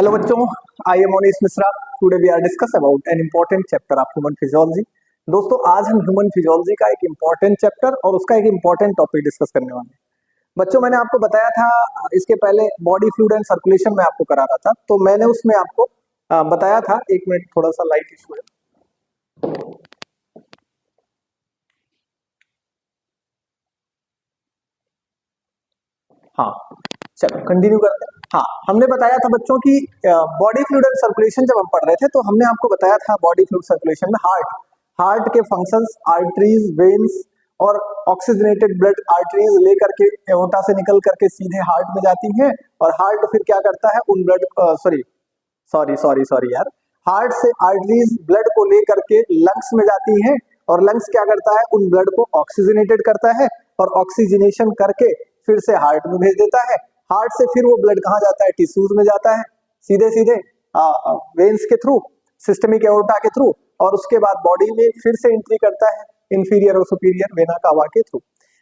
Hello बच्चों, I am Monish Misra. Today we are discuss about an important chapter of human physiology. दोस्तों आज हम human physiology का एक इम्पोर्टेंट चैप्टर और उसका एक इम्पोर्टेंट टॉपिक डिस्कस करने वाले हैं। बच्चों मैंने आपको बताया था इसके पहले बॉडी फ्लूइड एंड सर्कुलेशन में आपको करा रहा था, तो मैंने उसमें आपको बताया था, एक मिनट थोड़ा सा लाइट इशू है। हाँ चलो कंटिन्यू करते हैं। हाँ हमने बताया था बच्चों की बॉडी फ्लूइड एंड सर्कुलेशन जब हम पढ़ रहे थे तो हमने आपको बताया था बॉडी फ्लूइड सर्कुलेशन में हार्ट के फंक्शंस, आर्टरीज, वेन्स और ऑक्सीजनेटेड ब्लड आर्टरीज लेकर के एओर्टा से निकल करके सीधे हार्ट में जाती हैं और हार्ट फिर क्या करता है उन ब्लड सॉरी यार हार्ट से आर्टरीज ब्लड को लेकर के लंग्स में जाती हैं और लंग्स क्या करता है उन ब्लड को ऑक्सीजनेटेड करता है और ऑक्सीजनेशन करके फिर से हार्ट में भेज देता है। हार्ट से फिर वो ब्लड कहाँ जाता है, टिश्यूज में जाता है सीधे सीधे वेन्स के थ्रू, सिस्टमिक एओर्टा के थ्रू, और उसके बाद बॉडी में फिर से एंट्री करता है इंफीरियर और सुपीरियर वेना कावा के थ्रू।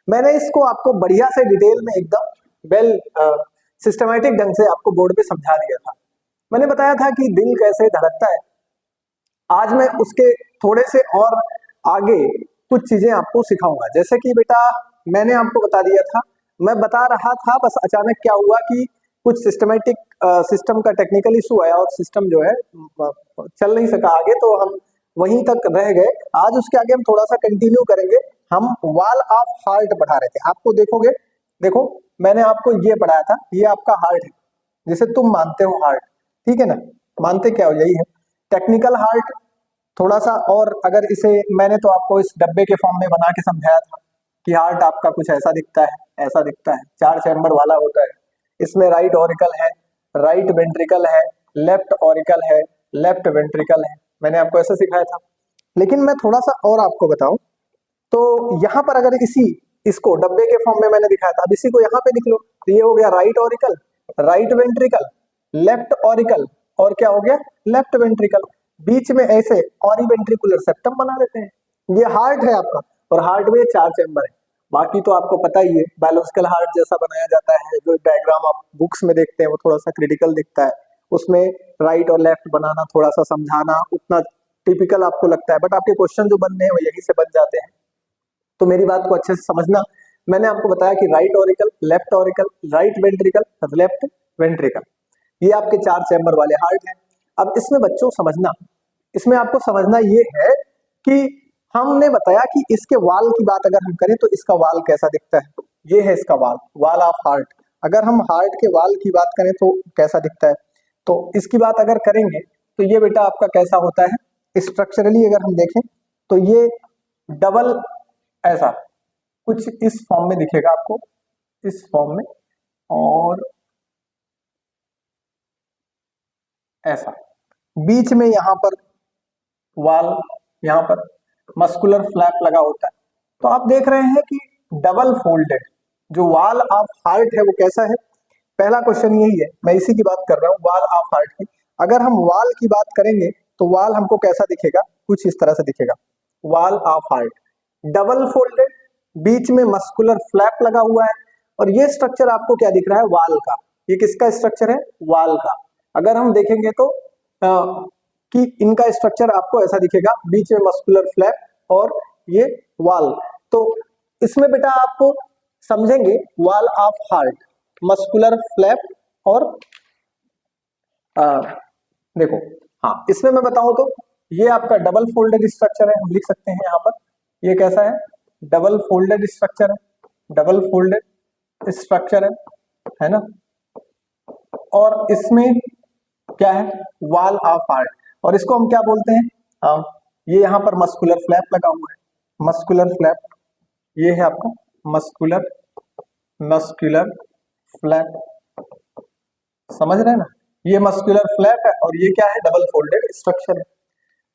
मैंने इसको आपको बढ़िया से डिटेल में एकदम वेल सिस्टमैटिक ढंग से आपको बोर्ड पे समझा दिया था। मैंने बताया था कि दिल कैसे धड़कता है। आज मैं उसके थोड़े से और आगे कुछ चीजें आपको सिखाऊंगा। जैसे कि बेटा मैंने आपको बता दिया था, मैं बता रहा था, बस अचानक क्या हुआ कि कुछ सिस्टमैटिक सिस्टम का टेक्निकल इशू आया और सिस्टम जो है चल नहीं सका आगे, तो हम वहीं तक रह गए। आज उसके आगे हम थोड़ा सा कंटिन्यू करेंगे। हम वॉल ऑफ हार्ट पढ़ा रहे थे, आपको देखोगे, देखो मैंने आपको ये पढ़ाया था, ये आपका हार्ट है जिसे तुम मानते हो हार्ट, ठीक है ना, मानते क्या हो, यही है टेक्निकल हार्ट। थोड़ा सा और अगर इसे मैंने तो आपको इस डब्बे के फॉर्म में बना के समझाया था कि हार्ट आपका कुछ ऐसा दिखता है, ऐसा दिखता है, 4 चैम्बर वाला होता है। इसमें राइट ऑरिकल है, राइट वेंट्रिकल है, लेफ्ट ऑरिकल है, लेफ्ट वेंट्रिकल है। मैंने आपको ऐसा सिखाया था। लेकिन मैं थोड़ा सा और आपको बताऊं तो यहाँ पर अगर इसको डब्बे के फॉर्म में मैंने दिखाया था, अब इसी को यहाँ पे लिख लो, तो ये हो गया right auricle, right ventricle, left auricle और क्या हो गया लेफ्ट वेंट्रिकल। बीच में ऐसे ऑरिवेंट्रिकुलर सेप्टम बना लेते हैं। ये हार्ट है आपका और हार्ट में 4 चैम्बर है। बाकी तो आपको पता ही है बायोलॉजिकल हार्ट जैसा बनाया जाता है, जो डायग्राम आप बुक्स में देखते हैं वो थोड़ा सा क्रिटिकल दिखता है, उसमें राइट और लेफ्ट बनाना, थोड़ा सा समझाना उतना टिपिकल आपको लगता है, बट आपके क्वेश्चन जो बनने हैं वो यही से बन जाते हैं। तो मेरी बात को अच्छे से समझना। मैंने आपको बताया कि right auricle, left auricle, right ventricle, left ventricle, ये आपके 4 चैम्बर वाले हार्ट हैं। अब इसमें बच्चों समझना, इसमें आपको समझना ये है कि हमने बताया कि इसके वाल की बात अगर हम करें तो इसका वाल कैसा दिखता है, ये है इसका वाल ऑफ हार्ट। अगर हम हार्ट के वाल की बात करें तो कैसा दिखता है, तो इसकी बात अगर करेंगे तो ये बेटा आपका कैसा होता है स्ट्रक्चरली अगर हम देखें तो ये डबल ऐसा कुछ इस फॉर्म में दिखेगा आपको, इस फॉर्म में, और ऐसा बीच में यहाँ पर वाल, यहाँ पर मस्कुलर फ्लैप लगा होता है। तो आप देख रहे हैं कि डबल फोल्डेड जो वाल ऑफ हार्ट है वो कैसा है। पहला क्वेश्चन यही है, मैं इसी की बात कर रहा हूँ वाल ऑफ हार्ट की। अगर हम वाल की बात करेंगे तो वाल हमको कैसा दिखेगा, कुछ इस तरह से दिखेगा, wall of heart double folded, बीच में मस्कुलर फ्लैप लगा हुआ है। और ये स्ट्रक्चर आपको क्या दिख रहा है, वाल का। ये किसका स्ट्रक्चर है, वाल का। अगर हम देखेंगे तो कि इनका स्ट्रक्चर आपको ऐसा दिखेगा, बीच में मस्कुलर फ्लैप और ये वाल। तो इसमें बेटा आपको समझेंगे वाल ऑफ हार्ट, मस्कुलर फ्लैप और देखो, हाँ इसमें मैं बताऊं तो ये आपका डबल फोल्डेड स्ट्रक्चर है, हम लिख सकते हैं यहाँ पर, ये कैसा है, डबल फोल्डेड स्ट्रक्चर है, डबल फोल्डेड स्ट्रक्चर है ना। और इसमें क्या है, वाल ऑफ हार्ट, और इसको हम क्या बोलते हैं, ये यहाँ पर मस्कुलर फ्लैप लगा हुआ है, मस्कुलर फ्लैप, ये है आपका मस्कुलर फ्लैप, समझ रहे हैं ना, ये मस्कुलर फ्लैप है और ये क्या है, डबल फोल्डेड स्ट्रक्चर है।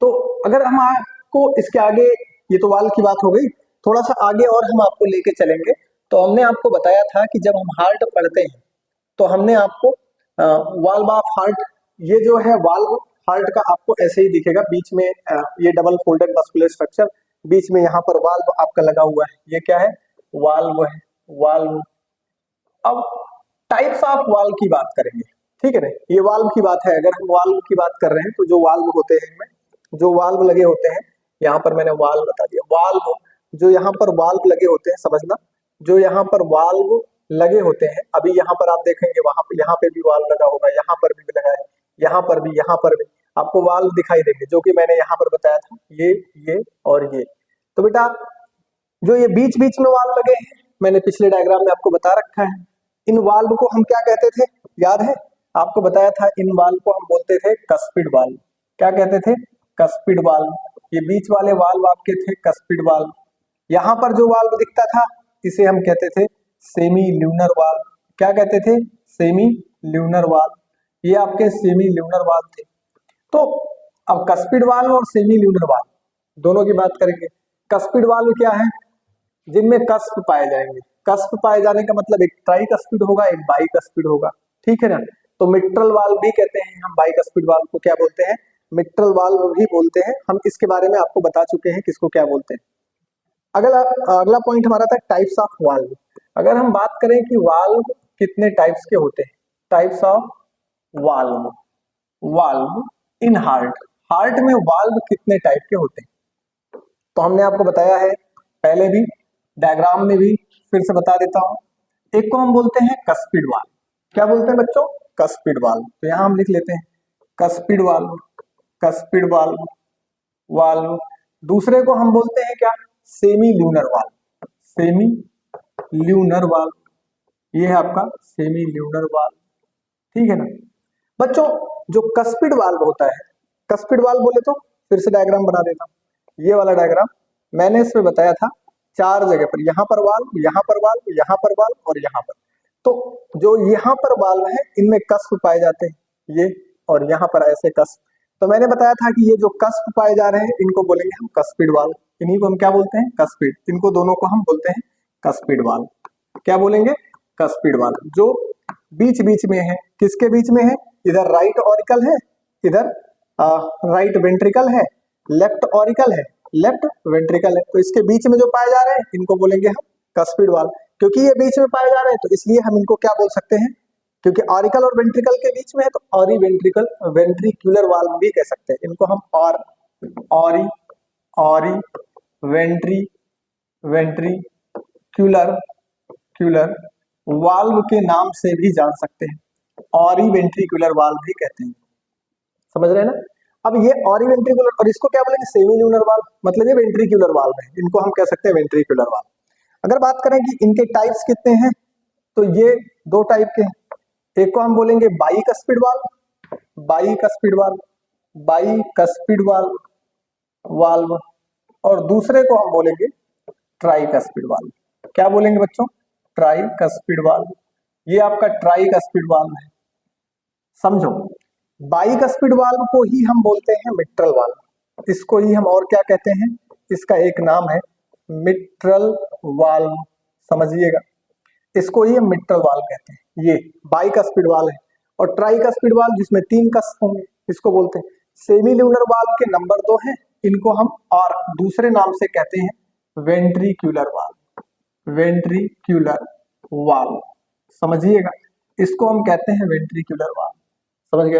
तो अगर हम आपको इसके आगे, ये तो वाल की बात हो गई, थोड़ा सा आगे और हम आपको लेके चलेंगे तो हमने आपको बताया था कि जब हम हार्ट पढ़ते हैं तो हमने आपको वाल्व ऑफ हार्ट, ये जो है वाल्व हार्ट का आपको ऐसे ही दिखेगा, बीच में ये डबल फोल्डेड मस्कुलर स्ट्रक्चर, बीच में यहाँ पर वाल्व आपका लगा हुआ है, ये क्या है, वाल्व है, वाल्व। अब टाइप्स ऑफ वाल्व की बात करेंगे, ठीक है ना। ये वाल्व की बात है। अगर हम वाल्व की बात कर रहे हैं तो जो वाल्व होते हैं इनमें जो वाल्व लगे होते हैं, यहाँ पर मैंने वाल्व बता दिया। वाल्व जो यहाँ पर वाल्व लगे होते हैं, समझना, जो यहाँ पर वाल्व लगे होते हैं, अभी यहाँ पर आप देखेंगे वहां पे यहाँ पे भी वाल्व लगा होगा, यहाँ पर भी लगा है, यहाँ पर भी, यहाँ पर भी आपको वाल्व दिखाई देंगे, जो कि मैंने यहाँ पर बताया था, ये और ये। तो बेटा जो ये बीच बीच में वाल्व लगे हैं, मैंने पिछले डायग्राम में आपको बता रखा है। इन वाल्व को हम क्या कहते थे, याद है? आपको बताया था इन वाल्व को हम बोलते थे कस्पिड वाल्व। क्या कहते थे? Cuspid valve. ये बीच वाले वाल्व आपके थे कस्पिड वाल्व। यहाँ पर जो वाल्व दिखता था इसे हम कहते थे सेमी ल्यूनर वाल्व। क्या कहते थे? Semi lunar valve. ये आपके सेमी ल्यूनर वाल्व थे। तो अब कस्पिड वाल्व और सेमी ल्यूनर वाल्व दोनों की बात करेंगे। कस्पिड वाल्व क्या है? जिनमें कस्प पाए जाएंगे। कस्प पाए जाने का मतलब एक ट्राई कस्पिड होगा, एक बाई कस्पिड होगा, ठीक है ना। तो मिट्रल वाल्व भी कहते हैं हम, बाई कस्पिड वाल्व को क्या बोलते हैं? मिट्रल वाल्व भी बोलते हैं। हम इसके बारे में आपको बता चुके हैं किसको क्या बोलते हैं। अगला अगला पॉइंट हमारा था टाइप्स ऑफ वाल्व। अगर हम बात करें कि वाल्व कितने टाइप्स के होते हैं, types of valve, valve in heart, heart में वाल्व कितने टाइप के होते हैं, तो हमने आपको बताया है पहले भी, डायग्राम में भी, फिर से बता देता हूं। एक को हम बोलते हैं कस्पिड वाल्व। क्या बोलते हैं बच्चों? Cuspid valve. तो यहां हम लिख लेते हैं cuspid valve, cuspid valve, valve. दूसरे को हम बोलते हैं क्या? Semi lunar valve, semi lunar valve. ये है आपका सेमी ल्यूनर वाल्व, ठीक है ना बच्चों। जो कस्पिड वाल्व होता है, कस्पिड वाल्व बोले तो फिर से डायग्राम बना देता हूं। ये वाला डायग्राम मैंने इसमें बताया था 4 जगह पर, यहाँ पर वाल्व, यहाँ पर वाल्व, यहाँ पर वाल्व और यहाँ पर। तो जो यहाँ पर वाल्व है इनमें कस्प पाए जाते हैं, ये और यहाँ पर ऐसे कस्प। तो मैंने बताया था कि ये जो कस्प पाए जा रहे हैं इनको बोलेंगे हम कस्पिड वाल्व। इन्हीं को हम क्या बोलते हैं? कस्पिड। इनको दोनों को हम बोलते हैं कस्पिड वाल्व। क्या बोलेंगे? Cuspid valve. जो बीच बीच में है, किसके बीच में है? इधर राइट ऑरिकल है, इधर राइट वेंट्रिकल है, लेफ्ट ऑरिकल है, लेफ्ट वेंट्रिकल है। तो इसके बीच में जो पाए जा रहे हैं इनको बोलेंगे हम कस्पिड वाल्व। क्योंकि ये बीच में पाए जा रहे हैं तो इसलिए हम इनको क्या बोल सकते हैं? क्योंकि ऑरिकल और वेंट्रिकल के बीच में है तो ऑरी वेंट्रिकल, वेंट्रिक्यूलर वाल्व भी कह सकते हैं इनको हम। ऑरी वेंट्री वेंट्रिक्यूलर क्यूलर वाल्व के नाम से भी जान सकते हैं। ऑरी वेंट्रिक्यूलर वाल्व भी कहते हैं, समझ रहे हैं ना। अब ये ऑरी वेंट्रिकुलर, और इसको क्या बोलेंगे? Semi lunar valve. मतलब ये वेंट्रिक्यूलर वाल्व है, इनको हम कह सकते हैं वेंट्रिक्यूलर वाल्व। अगर बात करें कि इनके टाइप्स कितने हैं, तो ये 2 टाइप के हैं। एक को हम बोलेंगे by cuspid valve, by cuspid valve, by cuspid valve, valve. और दूसरे को हम बोलेंगे ट्राई कस्पिड वाल्व। क्या बोलेंगे बच्चों? Try cuspid valve. ये आपका ट्राई कस्पिड वाल्व है, समझो। बाई कस्पिड वाल्व को ही हम बोलते हैं मिट्रल वाल्व। इसको ही हम और क्या कहते हैं? इसका एक नाम है मिट्रल वाल्व, समझिएगा। इसको ही हम मिट्रल वाल्व कहते हैं। ये बाई कस्पिड वाल्व है। और ट्राई कस्पिड वाल्व जिसमें 3 कस्प होंगे, इसको बोलते हैं। सेमी ल्यूनर वाल्व के नंबर 2 हैं, इनको हम और दूसरे नाम से कहते हैं वेंट्रिक्यूलर वाल्व, वेंट्रिक्यूलर वाल्व, समझिएगा। इसको हम कहते हैं वेंट्रिक्यूलर वाल्व, समझ गए।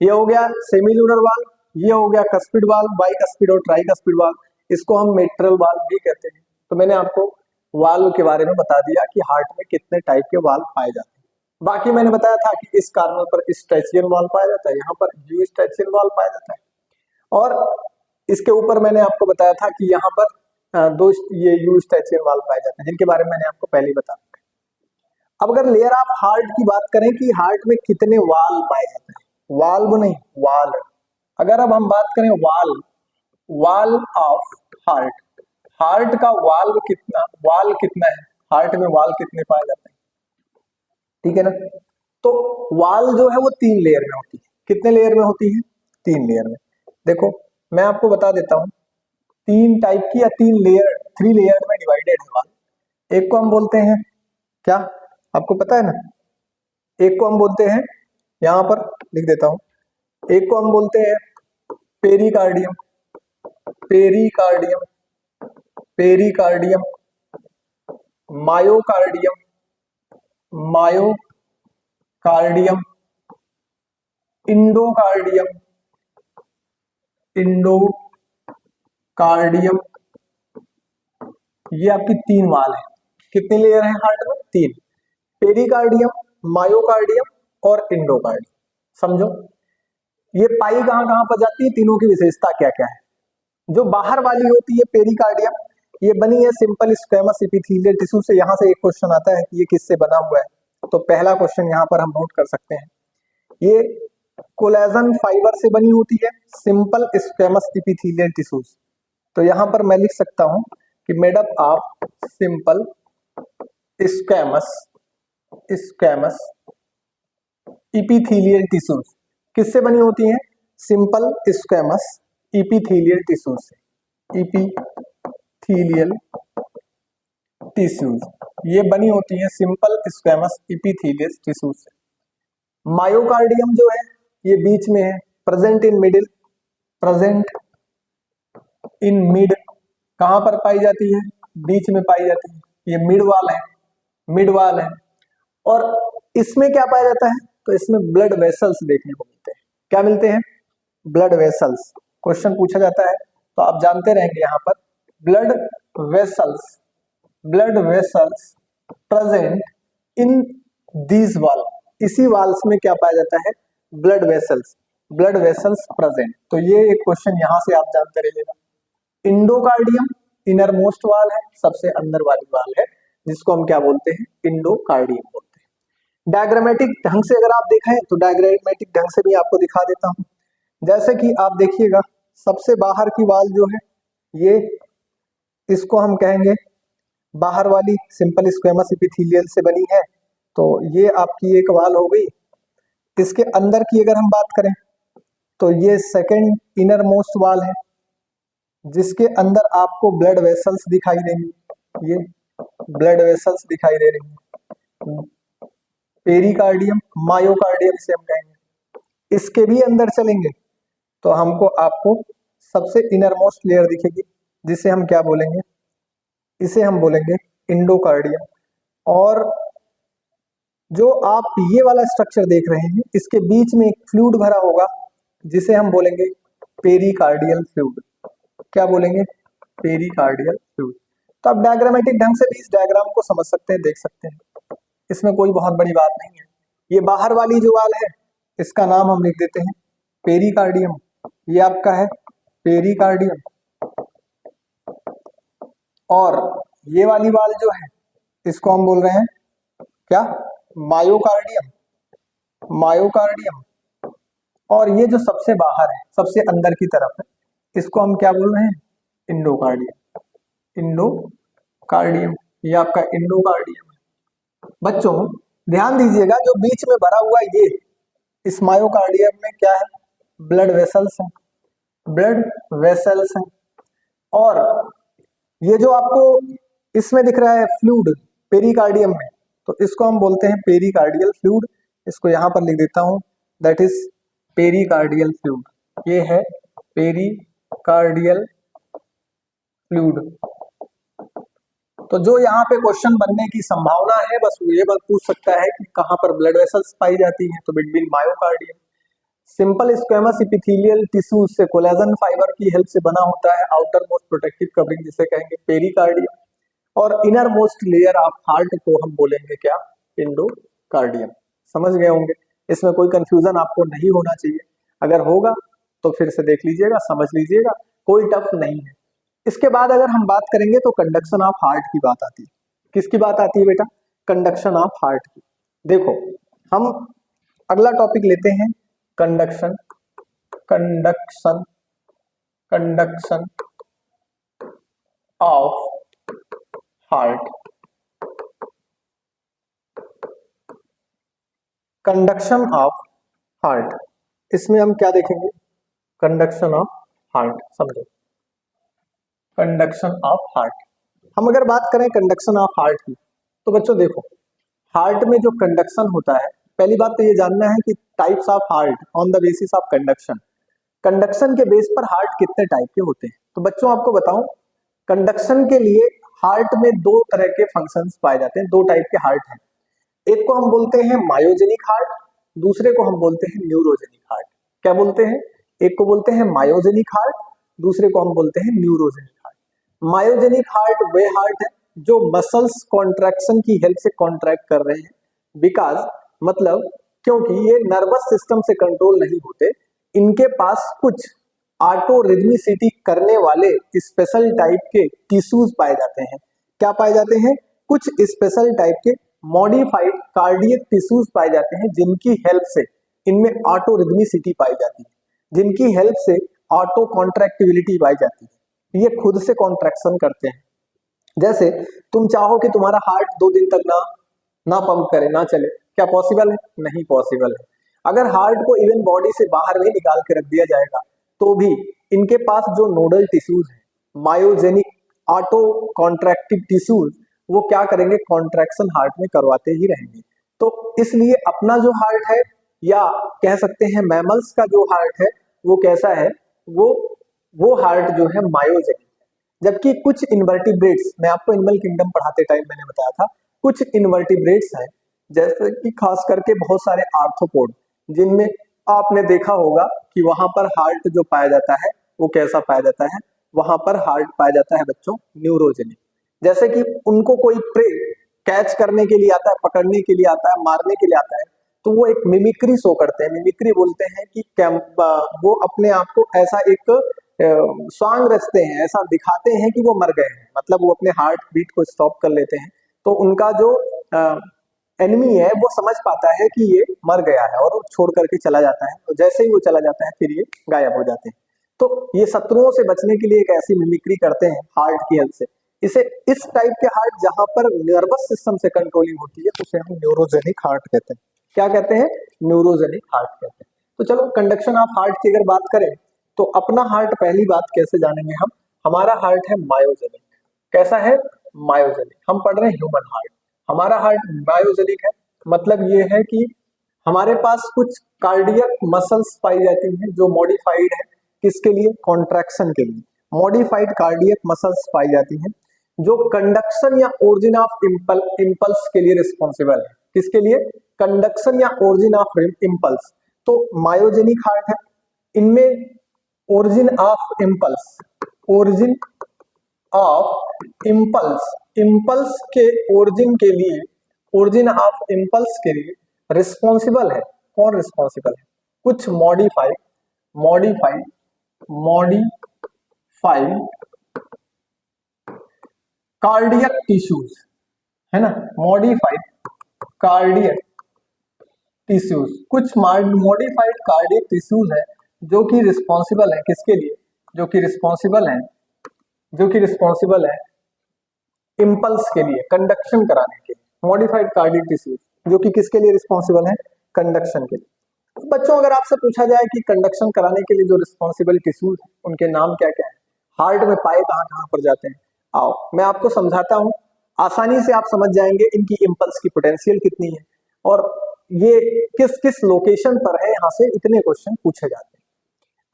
ये हो गया सेमी ल्यूनर वाल्व, ये हो गया कस्पिड वाल्व, बाई कस्पिड और ट्राई कस्पिड वाल्व। इसको हम मिट्रल वाल्व भी कहते हैं। तो मैंने आपको वाल्व के बारे में बता दिया कि हार्ट में कितने टाइप के वाल्व पाए जाते हैं। बाकी मैंने बताया था कि इस कार्नर पर स्ट्रेचियन वाल्व पाया जाता है, यहाँ पर यू स्ट्रेचियन वाल्व पाया जाता है, और इसके ऊपर मैंने आपको बताया था कि यहाँ पर 2 ये यू स्ट्रेचियन वाल्व पाए जाते हैं, जिनके बारे में मैंने आपको पहले ही बताया। अब अगर लेयर ऑफ हार्ट की बात करें कि हार्ट में कितने वाल्व पाए जाते हैं, वाल्व नहीं वाल। अगर अब हम बात करें वाल्व, वाल ऑफ हार्ट, हार्ट का वाल्व कितना, वाल कितना है, हार्ट में वाल कितने पाए जाते हैं, ठीक है ना। तो वाल जो है वो 3 लेयर में होती है। कितने लेयर में होती है? 3 लेयर में। देखो मैं आपको बता देता हूं, 3 टाइप की या 3 लेयर, 3 लेयर में डिवाइडेड है वाल। एक को हम बोलते हैं क्या, आपको पता है ना, एक को हम बोलते हैं, यहां पर लिख देता हूं, एक को हम बोलते हैं pericardium, pericardium, pericardium, myocardium, myocardium endocardium, endocardium, ये आपकी 3 वाल है। कितने लेयर हैं हार्ट में? 3। पेरिकार्डियम, मायोकार्डियम और इंडोकार्डियम। समझो ये पाई कहां कहां पर जाती है, तीनों की विशेषता क्या क्या है। जो बाहर वाली होती है पेरिकार्डियम, ये बनी है सिंपल स्क्वेमस एपिथेलियल टिश्यू से। यहां से एक क्वेश्चन आता है कि ये किससे बना हुआ है, तो पहला क्वेश्चन यहां पर हम नोट कर सकते हैं, ये कोलेजन फाइबर से बनी होती है, सिंपल स्क्वेमस एपिथेलियल टिश्यूज। तो यहां पर मैं लिख सकता हूं कि made up of simple squamous epithelial tissues. किससे बनी होती है? सिंपल स्क्वेमस एपिथेलियल टिश्यूज से, एपिथेलियल टिश्यूज ये बनी होती है सिंपल स्क्वेमस एपिथेलियल टिश्यूज से। मायोकार्डियम जो है ये बीच में है, present in middle, present in mid. कहां पर पाई जाती है? बीच में पाई जाती है, ये मिड वाल है, मिड वाल है। और इसमें क्या पाया जाता है? तो इसमें ब्लड वेसल्स देखने को मिलते हैं। क्या मिलते हैं? Blood vessels. क्वेश्चन पूछा जाता है तो आप जानते रहेंगे यहां पर blood vessels, blood vessels present in these वाल। इसी वाल्स में क्या पाया जाता है? Blood vessels, blood vessels present. तो ये एक क्वेश्चन यहां से आप जानते रहिएगा। इंडोकार्डियम इनर मोस्ट वाल है, सबसे अंदर वाली वाल है, जिसको हम क्या बोलते हैं? इंडोकार्डियम बोलते हैं। डायग्रामेटिक ढंग से अगर आप देखें तो डायग्रामेटिक ढंग से भी आपको दिखा देता हूं। जैसे कि आप देखिएगा सबसे बाहर की वाल जो है ये, इसको हम कहेंगे बाहर वाली सिंपल स्क्वेमस एपिथेलियल से बनी है, तो ये आपकी एक वाल हो गई। इसके अंदर की अगर हम बात करें तो ये सेकंड इनर मोस्ट वाल है, जिसके अंदर आपको ब्लड वेसल्स दिखाई देंगी, ये ब्लड वेसल्स दिखाई दे रही हैं। पेरिकार्डियम, मायोकार्डियम से हम कहेंगे। इसके भी अंदर चलेंगे तो हमको आपको सबसे इनर मोस्ट लेयर दिखेगी, जिसे हम क्या बोलेंगे? इसे हम बोलेंगे इंडोकार्डियम। और जो आप ये वाला स्ट्रक्चर देख रहे हैं, इसके बीच में एक फ्लूइड भरा होगा, जिसे हम बोलेंगे पेरिकार्डियल फ्लूइड। क्या बोलेंगे? Pericardial fluid. तो आप डायग्रामेटिक ढंग से भी इस डायग्राम को समझ सकते हैं, देख सकते हैं, इसमें कोई बहुत बड़ी बात नहीं है। ये बाहर वाली जो वाल है इसका नाम हम लिख देते हैं पेरिकार्डियम, ये आपका है पेरिकार्डियम। और ये वाली वाल जो है इसको हम बोल रहे हैं क्या? Myocardium, myocardium. और ये जो सबसे बाहर है, सबसे अंदर की तरफ है, इसको हम क्या बोल रहे हैं? इंडोकार्डियम, इंडोकार्डियम, ये आपका इंडोकार्डियम है। बच्चों ध्यान दीजिएगा, जो बीच में भरा हुआ ये, इस मायोकार्डियम में क्या है? ब्लड वेसल्स हैं, ब्लड वेसल्स हैं। और ये जो आपको इसमें दिख रहा है फ्लूइड पेरिकार्डियम में, तो इसको हम बोलते हैं पेरिकार्डियल फ्लूइड। इसको यहां पर लिख देता हूं, दैट इज पेरिकार्डियल फ्लूइड। ये है पेरिकार्डियल फ्लूइड। तो जो यहाँ पे क्वेश्चन बनने की संभावना है, बस वो ये बात पूछ सकता है कि कहां पर ब्लड वेसल्स पाई जाती हैं, तो between myocardium. Simple squamous epithelial tissue से कोलेजन फाइबर की हेल्प से बना होता है आउटर मोस्ट प्रोटेक्टिव कवरिंग, जिसे कहेंगे पेरिकार्डियम। और inner most layer of heart को हम बोलेंगे क्या? इंडोकार्डियम। समझ गए होंगे, इसमें कोई कंफ्यूजन आपको नहीं होना चाहिए। अगर होगा तो फिर से देख लीजिएगा, समझ लीजिएगा, कोई टफ नहीं है। इसके बाद अगर हम बात करेंगे तो कंडक्शन ऑफ हार्ट की बात आती है। किसकी बात आती है बेटा? कंडक्शन ऑफ हार्ट की। देखो हम अगला टॉपिक लेते हैं conduction, conduction, conduction of heart. Conduction of heart, इसमें हम क्या देखेंगे? Conduction of heart. समझो कंडक्शन ऑफ हार्ट। हम अगर बात करें कंडक्शन ऑफ हार्ट की, तो बच्चों देखो हार्ट में जो कंडक्शन होता है, पहली बात तो ये जानना है कि types of heart on the basis of conduction. Conduction के बेस पर हार्ट कितने टाइप के होते हैं? तो बच्चों आपको बताऊं, कंडक्शन के लिए हार्ट में दो तरह के फंक्शंस पाए जाते हैं, दो टाइप के हार्ट हैं। एक को हम बोलते हैं मायोजेनिक हार्ट दूसरे को हम बोलते हैं न्यूरोजेनिक हार्ट। क्या बोलते हैं? एक को बोलते हैं मायोजेनिक हार्ट, दूसरे को हम बोलते हैं न्यूरोजेनिक हार्ट। मायोजेनिक हार्ट वे हार्ट है जो मसल्स कॉन्ट्रैक्शन की हेल्प से कॉन्ट्रैक्ट कर रहे हैं, बिकॉज मतलब क्योंकि ये नर्वस सिस्टम से कंट्रोल नहीं होते, इनके पास कुछ ऑटो रिदमिसिटी करने वाले स्पेशल टाइप के टिश्यूज पाए जाते हैं। क्या पाए जाते हैं? कुछ स्पेशल टाइप के मॉडिफाइड कार्डियक टिश्यूज पाए जाते हैं जिनकी हेल्प से इनमें ऑटो रिदमिसिटी पाई जाती है, जिनकी हेल्प से ऑटो कॉन्ट्रैक्टिबिलिटी पाई जाती है। ये खुद से कॉन्ट्रैक्शन करते हैं। जैसे तुम चाहो कि तुम्हारा हार्ट 2 दिन तक ना पंप करे, ना चले, क्या पॉसिबल है? नहीं पॉसिबल है। अगर हार्ट को इवन बॉडी से बाहर भी निकाल के रख दिया जाएगा तो भी इनके पास जो नोडल टिश्यूज है, मायोजेनिक ऑटो कॉन्ट्रैक्टिव टिश्यूज, वो क्या करेंगे? कॉन्ट्रैक्शन हार्ट में करवाते ही रहेंगे। तो इसलिए अपना जो हार्ट है, या कह सकते हैं मैमल्स का जो हार्ट है, वो कैसा है? वो हार्ट जो है मायोजेनिक। जबकि कुछ इन्वर्टिब्रेट्स, मैं आपको एनिमल किंगडम पढ़ाते टाइम मैंने बताया था, कुछ इन्वर्टिब्रेट्स हैं जैसे कि खास करके बहुत सारे आर्थ्रोपोड, जिनमें आपने देखा होगा कि वहां पर हार्ट जो पाया जाता है वो कैसा पाया जाता है? वहां पर हार्ट पाया जाता है बच्चों न्यूरोजेनिक। जैसे कि उनको कोई प्रे कैच करने के लिए आता है, पकड़ने के लिए आता है, मारने के लिए आता है, तो वो एक मिमिक्री शो करते हैं। मिमिक्री बोलते हैं कि वो अपने आप को ऐसा एक सॉन्ग रचते हैं, ऐसा दिखाते हैं कि वो मर गए हैं, मतलब वो अपने हार्ट बीट को स्टॉप कर लेते हैं। तो उनका जो एनिमी है वो समझ पाता है कि ये मर गया है और वो छोड़ करके चला जाता है। तो जैसे ही वो चला जाता है फिर ये गायब हो जाते हैं। तो ये शत्रुओं से बचने के लिए एक ऐसी मिमिक्री करते हैं हार्ट की हेल्प से। इसे इस टाइप के हार्ट जहां पर नर्वस सिस्टम से कंट्रोलिंग होती है उसे हम न्यूरोजेनिक हार्ट कहते हैं। क्या कहते हैं? न्यूरोजेनिक हार्ट कहते हैं। तो चलो कंडक्शन ऑफ हार्ट की अगर बात करें तो अपना हार्ट पहली बात कैसे जानेंगे हम? हमारा हार्ट है मायोजेनिक। कैसा है? मायोजेनिक। हम पढ़ रहे हैं ह्यूमन हार्ट, हमारा हार्ट मायोजेनिक है। मतलब ये है कि हमारे पास कुछ कार्डियक मसल्स पाई जाती हैं जो मॉडिफाइड है, किसके लिए? कॉन्ट्रैक्शन के लिए। मॉडिफाइड कार्डियक मसल्स पाई जाती हैं जो कंडक्शन या ओरिजिन ऑफ इम्पल्स के लिए रिस्पॉन्सिबल है। किसके लिए? कंडक्शन या ओरिजिन ऑफ इम्पल्स। तो मायोजेनिक हार्ट है, इनमें origin of impulse, origin of impulse, impulse के ओरिजिन के लिए, ओरिजिन ऑफ इम्पल्स के लिए रिस्पॉन्सिबल है। कौन रिस्पॉन्सिबल है? कुछ modified modified modified cardiac tissues, है ना, मॉडिफाइड कार्डियक टिश्यूज, कुछ मॉडिफाइड कार्डियक टिश्यूज है जो कि रिस्पॉन्सिबल है किसके लिए? जो कि रिस्पॉन्सिबल है इम्पल्स के लिए, कंडक्शन कराने के लिए। मॉडिफाइड कार्डियक टिश्यूज जो कि किसके लिए रिस्पॉन्सिबल है? कंडक्शन के लिए। तो बच्चों अगर आपसे पूछा जाए कि कंडक्शन कराने के लिए जो रिस्पॉन्सिबल टिश्यूज है उनके नाम क्या क्या है, हार्ट में पाए कहाँ कहाँ पर जाते हैं, आओ मैं आपको समझाता हूँ। आसानी से आप समझ जाएंगे इनकी इम्पल्स की पोटेंशियल कितनी है और ये किस किस लोकेशन पर है। यहाँ से इतने क्वेश्चन पूछे जाते हैं।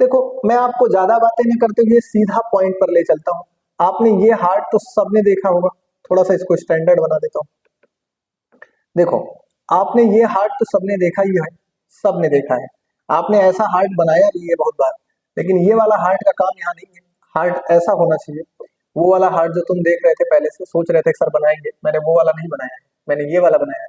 देखो मैं आपको ज्यादा बातें नहीं करते हुए सीधा पॉइंट पर ले चलता हूँ। आपने ये हार्ट तो सबने देखा होगा, थोड़ा सा इसको स्टैंडर्ड बना देता हूँ। देखो आपने ये हार्ट तो सबने देखा ही है, सबने देखा है। आपने ऐसा हार्ट बनाया भी है बहुत बार, लेकिन ये वाला हार्ट का काम यहाँ नहीं है। हार्ट ऐसा होना चाहिए। वो वाला हार्ट जो तुम देख रहे थे पहले से, सोच रहे थे सर बनाएंगे, मैंने वो वाला नहीं बनाया है, मैंने ये वाला बनाया है।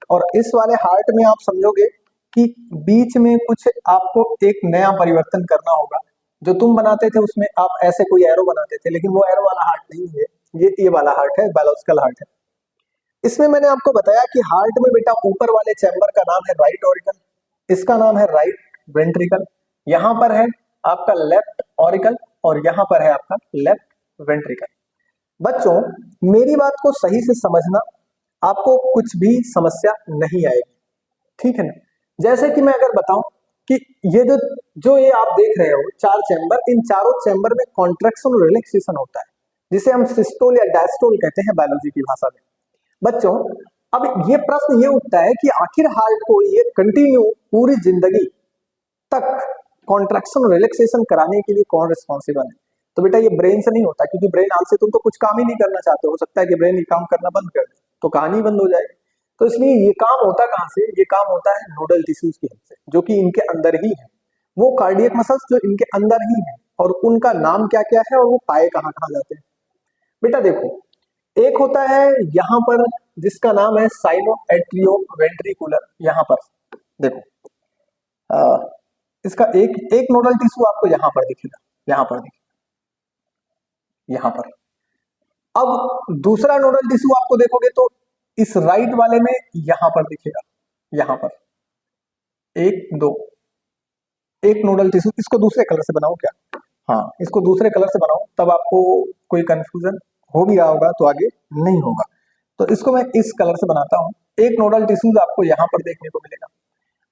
और इस वाले हार्ट में आप समझोगे कि बीच में कुछ आपको एक नया परिवर्तन करना होगा। जो तुम बनाते थे उसमें आप ऐसे कोई एरो बनाते थे, लेकिन वो एरो वाला हार्ट नहीं है, ये वाला हार्ट है, बायोलॉजिकल हार्ट है। इसमें मैंने आपको बताया कि हार्ट में बेटा ऊपर वाले चैम्बर का नाम है राइट ऑरिकल, इसका नाम है राइट वेंट्रिकल, यहाँ पर है आपका लेफ्ट ऑरिकल और यहाँ पर है आपका लेफ्ट वेंट्रिकल। बच्चों मेरी बात को सही से समझना, आपको कुछ भी समस्या नहीं आएगी, ठीक है ना। जैसे कि मैं अगर बताऊं कि ये जो ये आप देख रहे हो 4 चैम्बर, इन चारों चैम्बर में कॉन्ट्रैक्शन और रिलैक्सेशन होता है, जिसे हम सिस्टोल या डायस्टोल कहते हैं बायोलॉजी की भाषा में। बच्चों अब ये प्रश्न ये उठता है कि आखिर हार्ट को ये कंटिन्यू पूरी जिंदगी तक कॉन्ट्रैक्शन और रिलैक्सेशन कराने के लिए कौन रिस्पॉन्सिबल है? तो बेटा ये ब्रेन से नहीं होता, क्योंकि ब्रेन हाल से तुम तो कुछ काम ही नहीं करना चाहते, हो सकता है कि ब्रेन ये काम करना बंद कर दे तो कहानी बंद हो जाएगी। तो इसलिए ये काम होता कहाँ से, ये काम होता है नोडल टिश्यूज की हेल्प से, जो कि इनके अंदर ही है, वो कार्डियक मसल्स जो इनके अंदर ही है, और उनका नाम क्या क्या है और वो पाए कहाँ कहाँ जाते हैं। बेटा देखो, एक होता है यहाँ पर जिसका नाम है साइनो एट्रियो वेंट्रिकुलर, यहाँ पर देखो इसका एक एक नोडल टिश्यू आपको यहाँ पर दिखेगा, यहाँ पर दिखेगा, यहाँ पर। अब दूसरा नोडल टिश्यू आपको देखोगे तो इस राइट वाले में यहाँ पर दिखेगा, यहाँ पर एक दो, एक नोडल टिश्यू। इसको दूसरे कलर से बनाओ क्या, हाँ इसको दूसरे कलर से बनाओ, तब आपको कोई कंफ्यूजन हो भी रहा होगा तो आगे नहीं होगा। तो इसको मैं इस कलर से बनाता हूं। एक नोडल टिश्यूज आपको यहाँ पर देखने को मिलेगा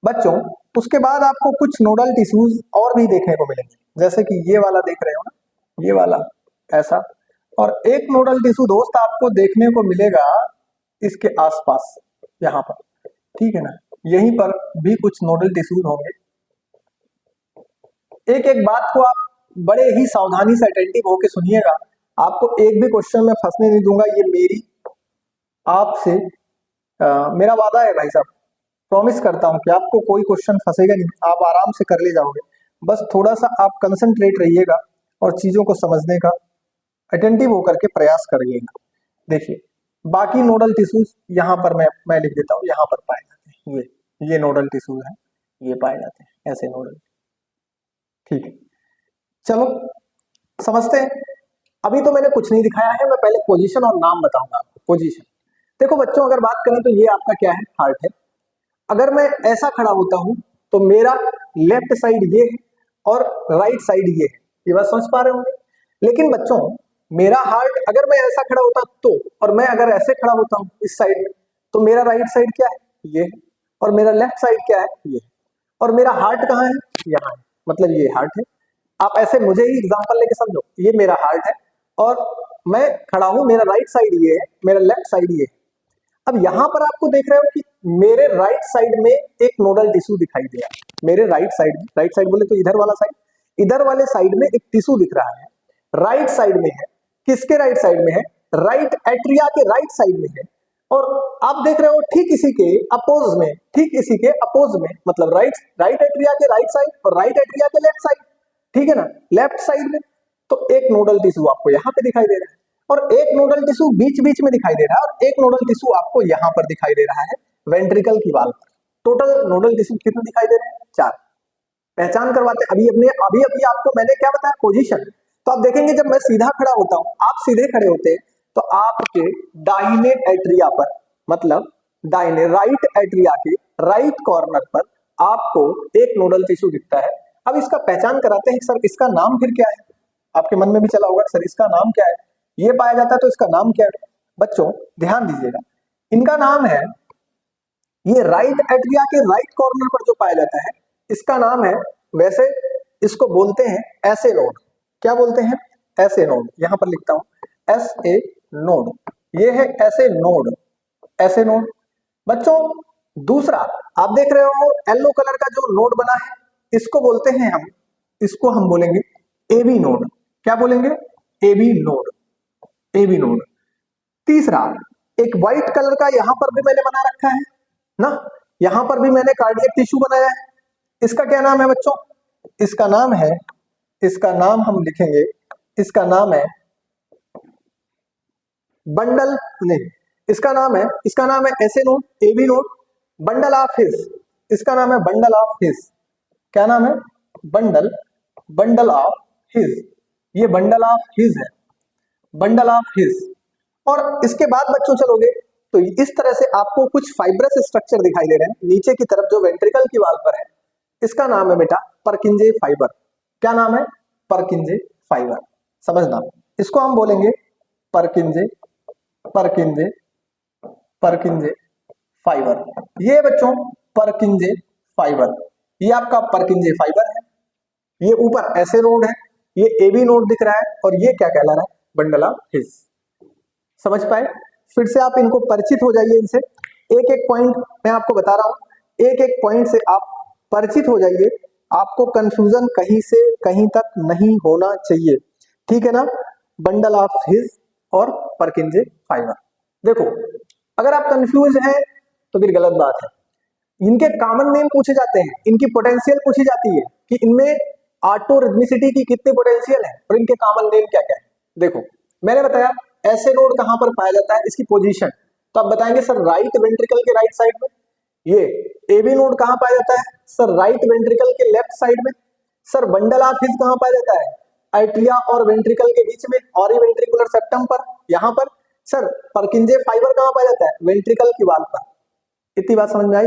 बच्चों। उसके बाद आपको कुछ नोडल टिश्यूज और भी देखने को मिलेंगे, जैसे कि ये वाला देख रहे हो ना, ये वाला ऐसा। और एक नोडल टिश्यू दोस्त आपको देखने को मिलेगा इसके आसपास, यहाँ पर, ठीक है ना, यहीं पर भी कुछ नोडल टिश्यूज होंगे। एक एक बात को आप बड़े ही सावधानी से अटेंटिव होकर सुनिएगा, आपको एक भी क्वेश्चन में फंसने नहीं दूंगा। ये मेरी आपसे मेरा वादा है भाई साहब, प्रॉमिस करता हूं कि आपको कोई क्वेश्चन फंसेगा नहीं, आप आराम से कर ले जाओगे। बस थोड़ा सा आप कंसंट्रेट रहिएगा और चीजों को समझने का अटेंटिव होकर के प्रयास करिएगा। देखिए बाकी नोडल टिश्यूज यहाँ पर मैं लिख देता हूँ, यहाँ पर पाए जाते हैं, ये नोडल टिश्यूज हैं, ये पाए जाते हैं ऐसे नोडल, ठीक है। चलो समझते हैं। अभी तो मैंने कुछ नहीं दिखाया है, मैं पहले पोजीशन और नाम बताऊंगा आपको। पोजीशन देखो बच्चों, अगर बात करें तो ये आपका क्या है, हार्ट है। अगर मैं ऐसा खड़ा होता हूं तो मेरा लेफ्ट साइड ये है और राइट साइड ये है, ये बात समझ पा रहे होंगे। लेकिन बच्चों मेरा हार्ट अगर मैं ऐसा खड़ा होता तो, और मैं अगर ऐसे खड़ा होता हूं इस साइड में, तो मेरा राइट साइड क्या है, ये है, और मेरा लेफ्ट साइड क्या है, ये है, और मेरा हार्ट कहाँ है, यहाँ है, मतलब ये हार्ट है। आप ऐसे मुझे ही एग्जांपल लेके समझो, ये मेरा हार्ट है और मैं खड़ा हूं, मेरा राइट साइड ये है, मेरा लेफ्ट साइड ये है। अब यहां पर आपको देख रहे हो कि मेरे राइट साइड में एक नोडल टिश्यू दिखाई दे रहा है। मेरे राइट साइड बोले तो इधर वाला साइड, इधर वाले साइड में एक टिश्यू दिख रहा है, राइट साइड में है। किसके राइट साइड में है, राइट एट्रिया के राइट साइड में है। और आप देख रहे हो ठीक इसी के अपोज में, ठीक इसी के अपोज में, मतलब राइट एट्रिया के राइट साइड और राइट एट्रिया के लेफ्ट साइड, ठीक है ना, लेफ्ट साइड में। तो एक नोडल टिश्यू आपको यहाँ पे दिखाई दे रहा है, और एक नोडल टिश्यू बीच बीच में दिखाई दे रहा है, और एक नोडल टिश्यू आपको यहाँ पर दिखाई दे रहा है वेंट्रिकल की वाल पर। टोटल नोडल टिश्यू कितने दिखाई दे रहे हैं, 4। पहचान करवाते हैं। अभी आपको मैंने क्या बताया, पोजीशन। तो आप देखेंगे जब मैं सीधा खड़ा होता हूं, आप सीधे खड़े होते हैं, तो आपके दाहिने एट्रिया पर, मतलब दाहिने राइट एट्रिया के राइट कॉर्नर पर आपको एक नोडल टिश्यू दिखता है। अब इसका पहचान कराते हैं, सर इसका नाम फिर क्या है। आपके मन में भी चला होगा सर इसका नाम क्या है, ये पाया जाता है तो इसका नाम क्या है। बच्चों ध्यान दीजिएगा, इनका नाम है, ये राइट एट्रिया के राइट कॉर्नर पर जो पाया जाता है इसका नाम है, वैसे इसको बोलते हैं ऐसे नोड। क्या बोलते हैं, ऐसे नोड। यहां पर लिखता हूं एस ए नोड, ये है ऐसे नोड, ऐसे नोड। बच्चों दूसरा आप देख रहे हो येलो कलर का जो नोड बना है, इसको बोलते हैं हम, इसको हम बोलेंगे एबी नोड। क्या बोलेंगे, एबी नोड, एबी नोड। तीसरा एक व्हाइट कलर का यहां पर भी मैंने बना रखा है ना, यहां पर भी मैंने कार्डियक टिश्यू बनाया है। इसका क्या नाम है बच्चों, इसका नाम है, इसका नाम हम लिखेंगे, इसका नाम है बंडल, नहीं इसका नाम है SA node, AV node, bundle of His. इसका नाम है बंडल ऑफ हिज। क्या नाम है, बंडल ऑफ हिज। ये बंडल ऑफ हिज है, बंडल ऑफ हिज। और इसके बाद बच्चों चलोगे तो इस तरह से आपको कुछ फाइब्रस स्ट्रक्चर दिखाई दे रहे हैं नीचे की तरफ जो वेंट्रिकल की वाल पर है। इसका नाम है बेटा परकिंजे फाइबर। क्या नाम है, परकिंजे फाइबर। समझना, इसको हम बोलेंगे परकिंजे, परकिंजे, परकिंजे फाइबर। ये बच्चों परकिंजे फाइबर, ये आपका परकिंजे फाइबर है। ये ऊपर ऐसे नोड है, ये एबी नोड दिख रहा है, और ये क्या कहला रहा है, बंडल ऑफ हिज। समझ पाए, फिर से आप इनको परिचित हो जाइए इनसे। एक एक पॉइंट मैं आपको बता रहा हूं, एक एक पॉइंट से आप परिचित हो जाइए, आपको कंफ्यूजन कहीं से कहीं तक नहीं होना चाहिए, ठीक है ना। बंडल ऑफ हिज और परकिंजे फाइबर। देखो अगर आप कंफ्यूज हैं तो फिर गलत बात है। इनके कॉमन नेम पूछे जाते हैं, इनकी पोटेंशियल पूछी जाती है कि इनमें ऑटो रिदमिसिटी की कितनी पोटेंशियल है और इनके कॉमन नेम क्या क्या है। देखो मैंने बताया ऐसे नोड कहां पर पाया जाता है, इसकी पोजीशन, तो आप बताएंगे सर राइट वेंट्रिकल के राइट साइड में। ये एबी नोड कहां पाया जाता है सर, राइट वेंट्रिकल के लेफ्ट साइड में। सर बंडल ऑफ हिज कहां पाया जाता है, एट्रिया और वेंट्रिकल के बीच में, ऑरी वेंट्रिकुलर सेप्टम पर, यहां पर। सर परकिंजे फाइबर कहां पाया जाता है, वेंट्रिकल की वाल पर। इतनी बात समझ में आई,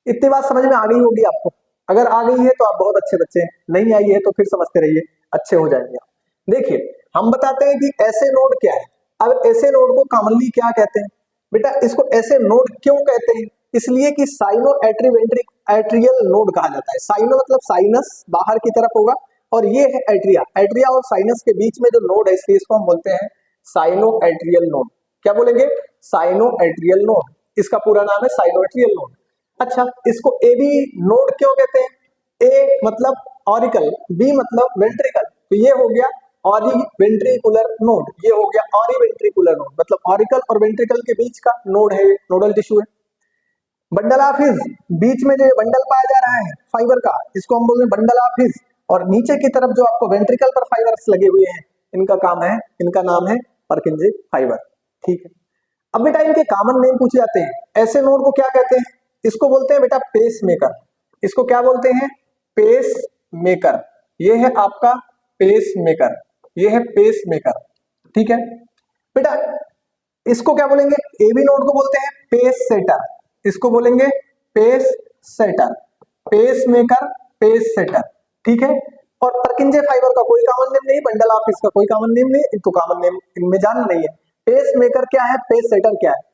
इतनी बात समझ में आ गई होगी आपको। अगर आ गई है तो आप बहुत अच्छे बच्चे हैं, नहीं आई है तो फिर समझते रहिए, अच्छे हो जाएंगे आप। देखिए हम बताते हैं कि ऐसे नोड क्या है। अब ऐसे नोड को कॉमनली क्या कहते हैं बेटा, इसको ऐसे नोड क्यों कहते हैं, इसलिए कि साइनो एट्रियल नोड कहा जाता है। साइनो मतलब साइनस बाहर की तरफ होगा और ये है एट्रिया, एट्रिया और साइनस के बीच में जो नोड है इसलिए इसको हम बोलते हैं साइनो एट्रियल नोड। क्या बोलेंगे, साइनो एट्रियल नोड, इसका पूरा नाम है साइनो एट्रियल नोड। अच्छा इसको एबी नोड क्यों कहते हैं, ए मतलब ऑरिकल, बी मतलब वेंट्रिकल, तो ये हो गया ऑरी वेंट्रिकुलर नोड, ये हो गया ऑरी वेंट्रिकुलर नोड, मतलब ऑरिकल और वेंट्रिकल के बीच का नोड है, नोडल टिश्यू है। बंडल ऑफ हिज, बीच में जो ये बंडल पाया जा रहा है फाइबर का, इसको हम बोलते हैं बंडल ऑफ हिज, और नीचे की तरफ जो आपको वेंट्रिकल पर फाइबर्स लगे हुए हैं, इनका नाम है परकिंजे फाइबर। ठीक है, अब बेटा इनके कॉमन नेम पूछे जाते हैं। ऐसे नोड को क्या कहते हैं, इसको बोलते हैं बेटा पेस मेकर। इसको क्या बोलते हैं, पेस मेकर। ये है आपका पेस मेकर, ये है पेस मेकर। ठीक है बेटा, इसको क्या बोलेंगे, एबी नोड को बोलते हैं पेस सेटर, इसको बोलेंगे pace setter, pacemaker, pace setter. ठीक है, और परकिंजे फाइबर का कोई कॉमन नेम नहीं, बंडल ऑफ इसका कोई कॉमन नेम नहीं, तो कॉमन नेम इनमें जानना नहीं है। पेस मेकर क्या है, पेस सेटर क्या है।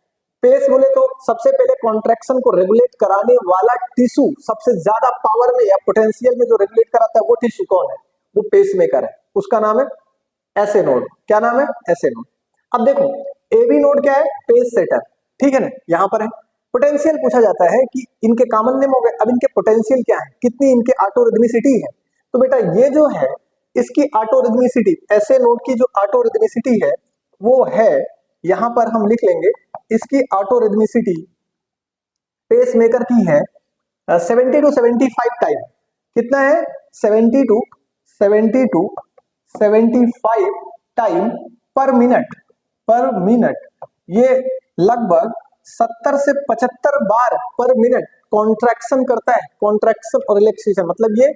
पेस बोले तो सबसे पहले कॉन्ट्रैक्शन को रेगुलेट कराने वाला टिश्यू, सबसे ज्यादा पावर में या पोटेंशियल में जो रेगुलेट कराता है वो टिश्यू कौन है, वो पेस मेकर है, उसका नाम है ऐसे नोड। क्या नाम है, ऐसे नोड। अब देखो एबी नोड क्या है, पेस सेटर। ठीक है ना, यहां पर है। पोटेंशियल पूछा जाता है कि इनके कॉमन नेम हो गए, अब इनके पोटेंशियल क्या है, कितनी इनके ऑटोरिदमिसिटी है। तो बेटा ये जो है इसकी ऑटोरिदमिसिटी, ऐसे नोड की जो ऑटोरिदमिसिटी है वो है, यहां पर हम लिख लेंगे इसकी ऑटोरिदमिसिटी पेस मेकर की है 70 to 75 टाइम। कितना है, 70 to 75 टाइम पर मिनट। ये लगभग 70 से 75 बार पर मिनट कॉन्ट्रैक्शन करता है। कॉन्ट्रैक्शन और रिलैक्सेशन मतलब ये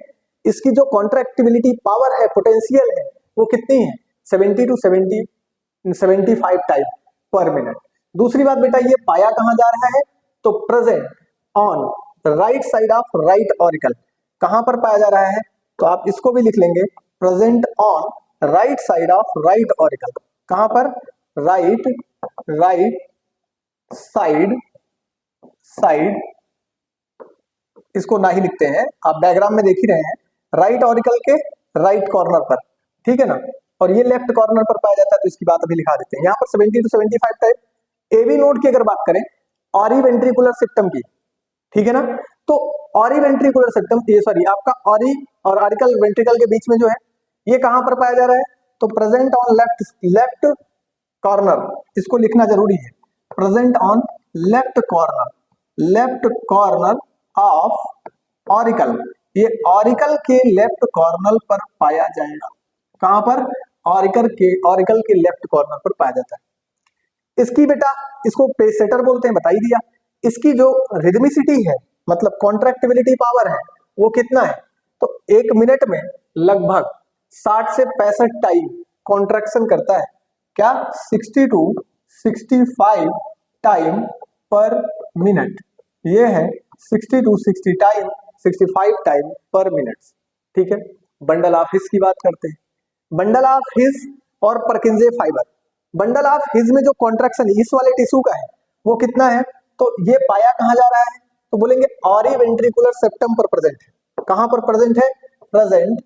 इसकी जो कॉन्ट्रैक्टिबिलिटी पावर है, पोटेंशियल है, वो कितनी है 70 to 75 टाइम पर मिनट। दूसरी बात बेटा ये पाया कहां जा रहा है, तो present on right side of right auricle. कहां पर पाया जा रहा है, तो आप इसको भी लिख लेंगे present on right side of right auricle. कहां पर, राइट साइड, इसको ना ही लिखते हैं, आप डायग्राम में देख ही रहे हैं, राइट ऑरिकल के राइट कॉर्नर पर। ठीक है ना, और ये लेफ्ट कॉर्नर पर पाया जाता है, तो इसकी बात अभी लिखा देते हैं। यहां पर 70 to 75 टाइप। एबी नोड की अगर बात करें ऑरी वेंट्रिकुलर सिस्टम की, ठीक है ना, तो ऑरी वेंट्रिकुलर सिस्टम, ये सॉरी आपका ऑरी और ऑरिकल वेंट्रिकल के बीच में जो है ये कहां पर पाया जा रहा है, तो प्रेजेंट ऑन लेफ्ट कॉर्नर, इसको लिखना जरूरी है, present on left corner of auricle. ये ऑरिकल के लेफ्ट कॉर्नर पर पाया जाएगा। कहां पर, ऑरिकल के लेफ्ट कॉर्नर पर पाया जाता है। इसकी बेटा, इसको पेस सेटर बोलते हैं, बता ही दिया। इसकी जो रिदमिसिटी है मतलब कॉन्ट्रैक्टिबिलिटी पावर है वो कितना है, तो 1 मिनट में लगभग 60 से 65 टाइम कॉन्ट्रैक्शन करता है। क्या, 60 to 65 टाइम पर मिनट। ये है 60 to 65 टाइम पर मिनट। ठीक है, बंडल ऑफ हिज की बात करते हैं। बंडल ऑफ हिज और Purkinje fibre, bundle of his में जो कॉन्ट्रैक्शन इस वाले टिश्यू का है वो कितना है, तो ये पाया कहां जा रहा है, तो बोलेंगे ऑरी वेंट्रिकुलर सेप्टम पर प्रेजेंट है। कहां पर प्रेजेंट है, present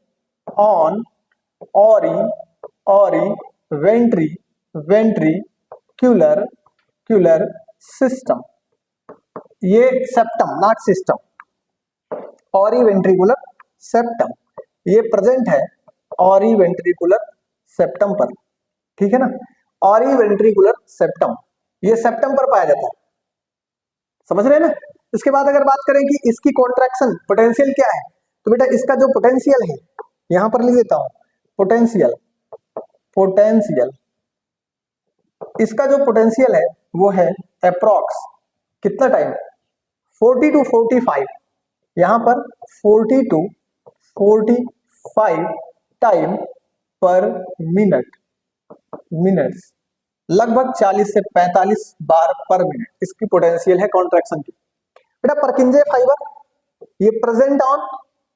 on atrioventricular system. ये septum not system, atrioventricular septum, ये प्रेजेंट है ऑरी वेंट्रिकुलर सेप्टम पर। ठीक है ना, ऑरी वेंट्रिकुलर सेप्टम, ये सेप्टम पर पाया जाता है। समझ रहे हैं ना। इसके बाद अगर बात करें कि इसकी कॉन्ट्रैक्शन पोटेंशियल क्या है, तो बेटा इसका जो पोटेंशियल है यहां पर लिख देता हूं, पोटेंशियल पोटेंशियल इसका जो पोटेंशियल है वो है अप्रॉक्स कितना टाइम, 40 टू 45, यहां पर 40 टू 45 टाइम पर मिनट्स, लगभग 40 से 45 बार पर मिनट इसकी पोटेंशियल है कॉन्ट्रैक्शन की। बेटा परकिंजे फाइबर ये प्रेजेंट ऑन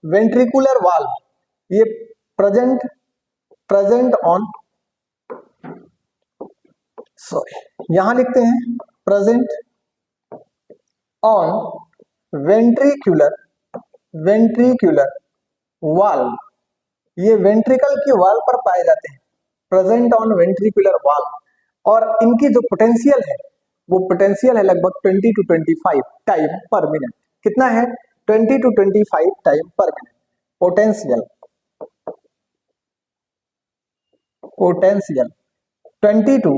वेंट्रिकुलर वाल्व, ये प्रेजेंट ऑन यहां लिखते हैं प्रेजेंट ऑन वेंट्रिकुलर वाल्व, ये वेंट्रिकल की वाल्व पर पाए जाते हैं, प्रेजेंट ऑन वेंट्रिकुलर वाल्व, और इनकी जो पोटेंशियल है वो पोटेंशियल है लगभग 20 टू 25 टाइम पर मिनट। कितना है, 20 to 25 time per minute potential 20 to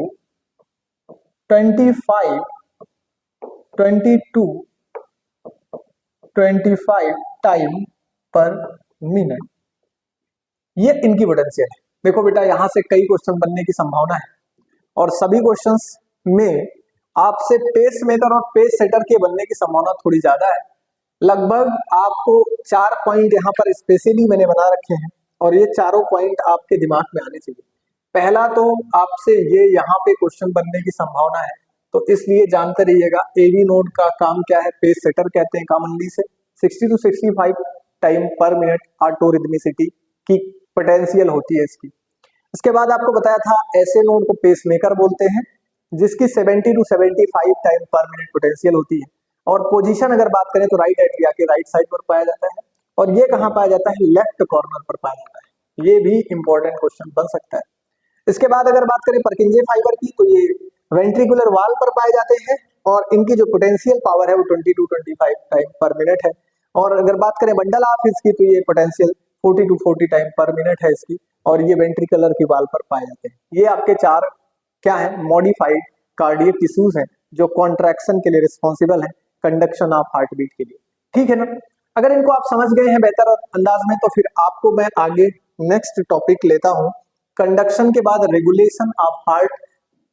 25 time per minute, ये इनकी पोटेंशियल है। देखो बेटा यहां से कई क्वेश्चन बनने की संभावना है और सभी क्वेश्चंस में आपसे पेस मेकर और पेस सेटर के बनने की संभावना थोड़ी ज्यादा है। लगभग आपको 4 पॉइंट यहाँ पर स्पेशली मैंने बना रखे हैं और ये चारों पॉइंट आपके दिमाग में आने चाहिए। पहला तो आपसे ये यहाँ पे क्वेश्चन बनने की संभावना है, तो इसलिए जानते रहिएगा एवी नोड का काम क्या है, पेस सेटर कहते हैं कॉमनली से। 60 to 65 time per minute auto rhythmicity की पोटेंशियल होती है इसकी। इसके बाद आपको बताया था ऐसे नोड को पेस मेकर बोलते हैं जिसकी 70 to 75 time per minute potential होती है। और पोजीशन अगर बात करें तो राइट एट्रिया के राइट साइड पर पाया जाता है, और ये कहाँ पाया जाता है, लेफ्ट कॉर्नर पर पाया जाता है। ये भी इंपॉर्टेंट क्वेश्चन बन सकता है। इसके बाद अगर बात करें परकिंजे फाइबर की, तो ये वेंट्रिकुलर वाल पर पाए जाते हैं और इनकी जो पोटेंशियल पावर है वो 20 टू 25 टाइम पर मिनट है। और अगर बात करें बंडल ऑफ इसकी, तो ये potential 40 to 40 time per minute है इसकी, और ये वेंट्रिकुलर की वाल पर पाए जाते हैं। ये आपके 4 क्या है, मॉडिफाइड कार्डियक टिश्यूज हैं जो कॉन्ट्रैक्शन के लिए रिस्पॉन्सिबल है, कंडक्शन ऑफ हार्ट बीट के लिए। ठीक है ना। अगर इनको आप समझ गए हैं बेहतर अंदाज में, तो फिर आपको मैं आगे नेक्स्ट टॉपिक लेता हूं। कंडक्शन के बाद रेगुलेशन ऑफ हार्ट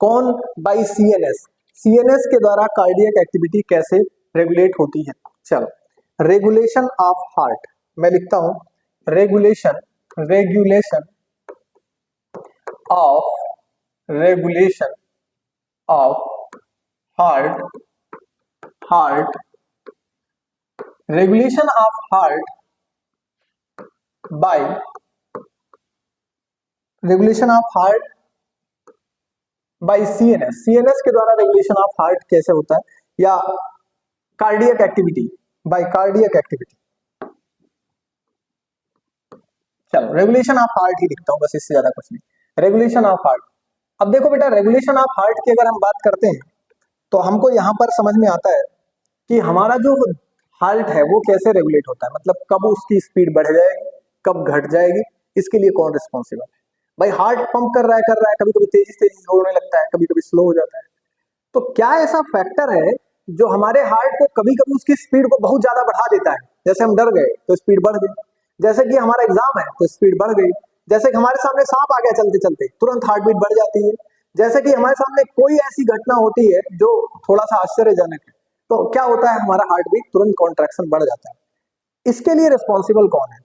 कौन बाय सीएनएस, सीएनएस के द्वारा कार्डियक एक्टिविटी कैसे रेगुलेट होती है। चलो रेगुलेशन ऑफ हार्ट मैं लिखता हूं, regulation of heart regulation of heart by CNS, CNS के द्वारा रेगुलेशन ऑफ हार्ट कैसे होता है, या cardiac activity by cardiac activity. चलो रेगुलेशन ऑफ हार्ट ही लिखता हूं बस, इससे ज्यादा कुछ नहीं। रेगुलेशन ऑफ हार्ट, अब देखो बेटा रेगुलेशन ऑफ हार्ट की अगर हम बात करते हैं तो हमको यहां पर समझ में आता है कि हमारा जो हार्ट है वो कैसे रेगुलेट होता है, मतलब कब उसकी स्पीड बढ़ जाएगी, कब घट जाएगी, इसके लिए कौन रिस्पॉन्सिबल है। भाई हार्ट पंप कर रहा है, कभी कभी तेजी होने लगता है, कभी कभी स्लो हो जाता है, तो क्या ऐसा फैक्टर है जो हमारे हार्ट को कभी कभी उसकी स्पीड को बहुत ज्यादा बढ़ा देता है। जैसे हम डर गए तो स्पीड बढ़ गई, जैसे कि हमारा एग्जाम है तो स्पीड बढ़ गई, जैसे कि हमारे सामने सांप आ गया चलते चलते तुरंत हार्ट बीट बढ़ जाती है, जैसे कि हमारे सामने कोई ऐसी घटना होती है जो थोड़ा सा आश्चर्यजनक है, तो क्या होता है, हमारा हार्ट बीट तुरंत कॉन्ट्रैक्शन बढ़ जाता है। इसके लिए रिस्पॉन्सिबल कौन है,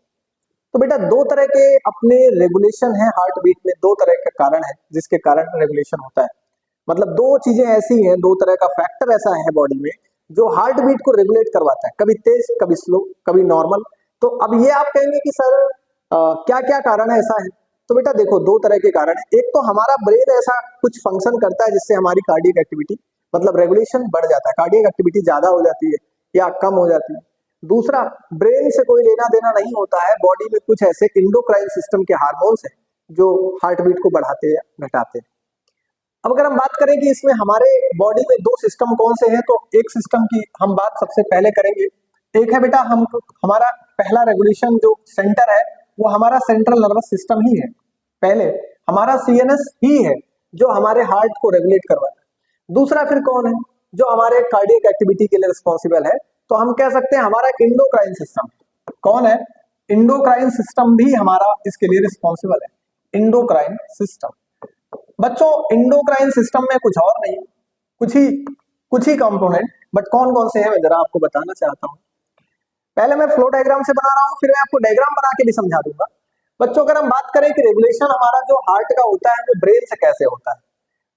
तो बेटा 2 तरह के अपने रेगुलेशन है हार्ट बीट में, 2 तरह के कारण है जिसके कारण रेगुलेशन होता है। मतलब 2 चीजें ऐसी हैं, 2 तरह का फैक्टर ऐसा है बॉडी में जो हार्ट बीट को रेगुलेट करवाता है, कभी तेज कभी स्लो कभी नॉर्मल। तो अब ये आप कहेंगे कि सर क्या क्या कारण है ऐसा है, तो बेटा देखो 2 तरह के कारण है। एक तो हमारा ब्रेन ऐसा कुछ फंक्शन करता है जिससे हमारी कार्डियक एक्टिविटी मतलब रेगुलेशन बढ़ जाता है, कार्डियक एक्टिविटी ज्यादा हो जाती है या कम हो जाती है। दूसरा, ब्रेन से कोई लेना देना नहीं होता है, बॉडी में कुछ ऐसे इंडोक्राइन सिस्टम के हार्मोन्स हैं जो हार्ट बीट को बढ़ाते या घटाते हैं। अब अगर हम बात करें कि इसमें हमारे बॉडी में 2 सिस्टम कौन से हैं, तो एक सिस्टम की हम बात सबसे पहले करेंगे। एक है बेटा हमारा पहला रेगुलेशन जो सेंटर है वो हमारा सेंट्रल नर्वस सिस्टम ही है, पहले हमारा सीएनएस ही है जो हमारे हार्ट को रेगुलेट करवाता है। दूसरा फिर कौन है, जो हमारे कार्डियक एक्टिविटी के लिए रिस्पॉन्सिबल है, तो हम कह सकते हैं हमारा इंडोक्राइन सिस्टम। कौन है? इंडोक्राइन सिस्टम भी हमारा इसके लिए रिस्पॉन्सिबल है, इंडोक्राइन सिस्टम। बच्चों इंडोक्राइन सिस्टम में कुछ और नहीं, कुछ ही कंपोनेंट, बट कौन कौन से हैं मैं जरा आपको बताना चाहता हूं। पहले मैं फ्लो डायग्राम से बना रहा हूं, फिर मैं आपको डायग्राम बना के भी समझा दूंगा। बच्चों अगर हम बात करें कि रेगुलेशन हमारा जो हार्ट का होता है वो ब्रेन से कैसे होता है,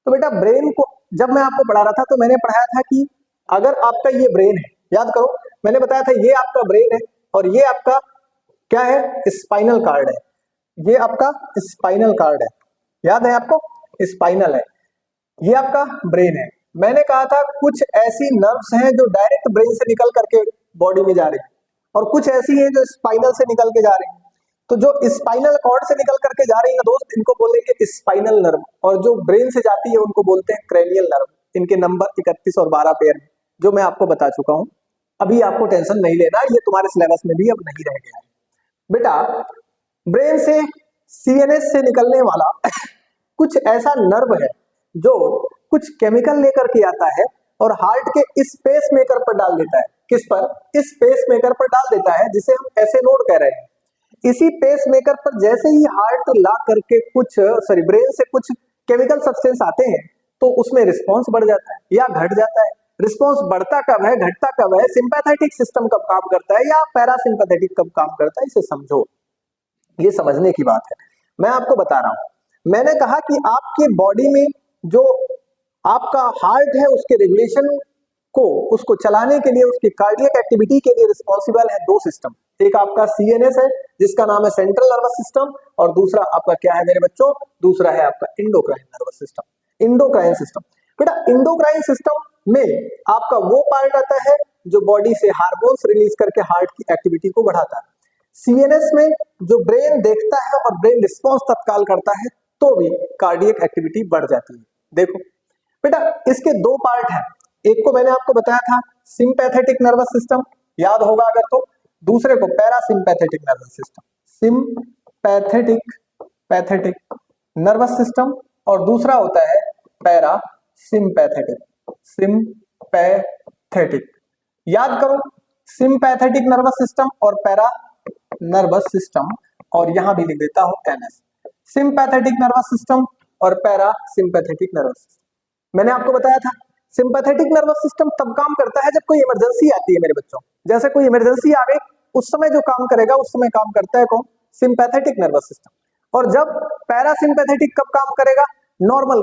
तो बेटा ब्रेन को जब मैं आपको पढ़ा रहा था तो मैंने पढ़ाया था कि अगर आपका ये ब्रेन है, याद करो मैंने बताया था ये आपका ब्रेन है और ये आपका क्या है? स्पाइनल कार्ड है। ये आपका स्पाइनल कार्ड है, याद है आपको? स्पाइनल है, ये आपका ब्रेन है। मैंने कहा था कुछ ऐसी नर्व्स हैं जो डायरेक्ट ब्रेन से निकल करके बॉडी में जा रही है और कुछ ऐसी हैं जो स्पाइनल से निकल के जा रही है। तो जो स्पाइनल कॉर्ड से निकल करके जा रही है ना दोस्त, इनको बोलेंगे स्पाइनल नर्व, और जो ब्रेन से जाती है उनको बोलते हैं क्रेनियल नर्व। इनके नंबर 31 और 12 पेयर में जो मैं आपको बता चुका हूं। अभी आपको टेंशन नहीं लेना, ये तुम्हारे सिलेबस में भी अब नहीं रह गया है बेटा। ब्रेन से सीएनएस से निकलने वाला कुछ ऐसा नर्व है जो कुछ केमिकल लेकर के आता है और हार्ट के इस पेस मेकर पर डाल देता है। किस पर? इस पेस मेकर पर डाल देता है, जिसे हम ऐसे नोड कह रहे हैं। इसी पेस मेकर पर जैसे ही हार्ट ला करके ब्रेन से कुछ केमिकल सब्सटेंस आते हैं तो उसमें रिस्पांस बढ़ जाता है या घट जाता है। रिस्पांस बढ़ता कब है, घटता कब है, सिंपैथेटिक सिस्टम कब काम करता है या पैरासिम्पैथेटिक कब काम करता है, इसे समझो, ये समझने की बात है। मैं आपको बता रहा हूं, मैंने कहा कि आपके बॉडी में जो आपका हार्ट है उसके रेगुलेशन को, उसको चलाने के लिए, उसकी कार्डियक एक्टिविटी के लिए रिस्पॉन्सिबल है दो सिस्टम। एक आपका सीएनएस है जिसका नाम है सेंट्रल नर्वस सिस्टम, और दूसरा आपका क्या है मेरे बच्चों? दूसरा है आपका endocrine nervous system. Endocrine system बेटा, इंडोक्राइन सिस्टम में आपका वो पार्ट आता है जो बॉडी से हार्मोन्स रिलीज करके हार्ट की एक्टिविटी को बढ़ाता है। सीएनएस में जो ब्रेन देखता है और ब्रेन रिस्पॉन्स तत्काल करता है तो भी कार्डियक एक्टिविटी बढ़ जाती है। देखो बेटा इसके दो पार्ट हैं, एक को मैंने आपको बताया था सिंपैथेटिक नर्वस सिस्टम, याद होगा अगर तो, दूसरे को parasympathetic nervous system. Pathetic nervous system और दूसरा होता है सिंपैथेटिक। याद करो, सिंपैथेटिक नर्वस सिस्टम और पैरा नर्वस सिस्टम, और यहां भी लिख देता हूं एनएस। सिंपैथेटिक नर्वस सिस्टम और पैरा सिंपैथेटिक नर्वस सिस्टम। मैंने आपको बताया था सिंपैथेटिक नर्वस सिस्टम तब काम करता है जब कोई इमरजेंसी आती है मेरे बच्चों। जैसे कोई इमरजेंसी आ गई उस समय जो काम करेगा, उस समय काम करता है कौन? Sympathetic nervous system. और जब पैरासिम्पैथेटिक कब काम करेगा? नॉर्मल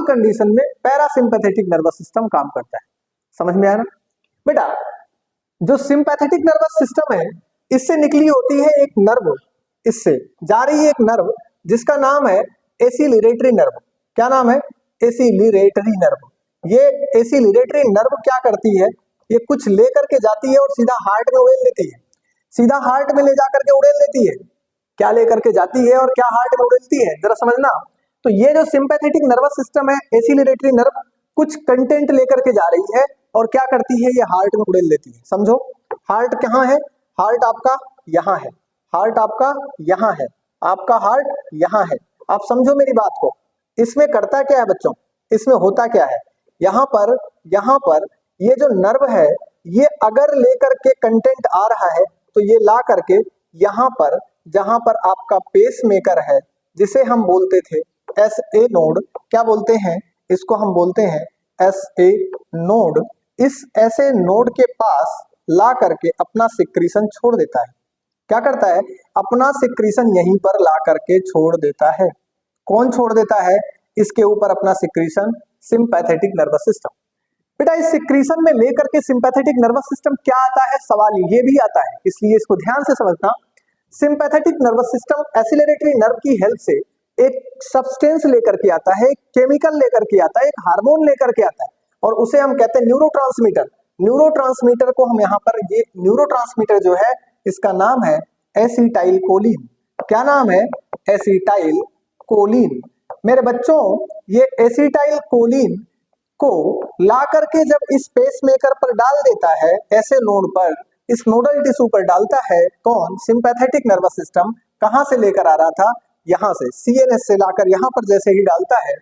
कंडीशन में पैरासिम्पैथेटिक नर्वस सिस्टम काम करता है। समझ में आया ना बेटा? जो सिंपैथेटिक नर्वस सिस्टम है इससे निकली होती है एक नर्व, इससे जा रही है एक नर्व जिसका नाम है एसिलिरेटरी नर्व। क्या नाम है? एसिलिरेटरी नर्व। ये एसिलिरेटरी नर्व क्या करती है? ये कुछ लेकर के जाती है और सीधा हार्ट में उड़ेल लेती है। सीधा हार्ट में ले जाकर के उड़ेल लेती है। क्या लेकर के जाती है और क्या हार्ट में उड़ेलती है, जरा समझना। तो ये जो सिंपैथेटिक नर्वस सिस्टम है, एसिलिरेटरी नर्व कुछ कंटेंट लेकर के जा रही है और क्या करती है? ये हार्ट में उड़ेल लेती है। समझो, हार्ट कहाँ है? हार्ट आपका यहाँ है, हार्ट आपका यहाँ है, आपका हार्ट यहाँ है। आप समझो मेरी बात को। इसमें करता क्या है बच्चों? इसमें होता क्या है? यहाँ पर ये जो नर्व है, ये अगर लेकर के कंटेंट आ रहा है तो ये ला करके यहाँ पर, जहां पर आपका पेस मेकर है, जिसे हम बोलते थे एस ए नोड, क्या बोलते हैं इसको? हम बोलते हैं एस ए नोड। इस ऐसे नोड के पास ला करके अपना सिक्रीशन छोड़ देता है। क्या करता है? अपना सिक्रीशन यहीं पर ला करके छोड़ देता है। कौन छोड़ देता है इसके ऊपर अपना सिक्रीशन? Sympathetic nervous system. बेटा इस सिक्रीशन में लेकर के सिंपैथेटिक नर्वस सिस्टम क्या आता है? सवाल ये भी आता है, इसलिए इसको ध्यान से समझना। सिंपैथेटिक नर्वस सिस्टम एसिलरेटरी नर्व की हेल्प से एक सब्सटेंस लेकर के आता है, एक केमिकल लेकर के आता है, एक हार्मोन लेकर के आता है, और उसे हम कहते हैं न्यूरोट्रांसमीटर। न्यूरोट्रांसमीटर को हम यहाँ पर, ये न्यूरोट्रांसमीटर जो है इसका नाम है एसिटाइल कोलिन। क्या नाम है? Acetyl choline. मेरे बच्चों ये एसिटाइल कोलिन को ला करके जब इस पेस मेकर पर डाल देता है, ऐसे नोड पर, इस नोडल टिश्यू पर डालता है, कौन? Sympathetic nervous system. कहां से लेकर आ रहा था? यहां से, सीएनएस से लाकर यहां पर जैसे ही डालता है,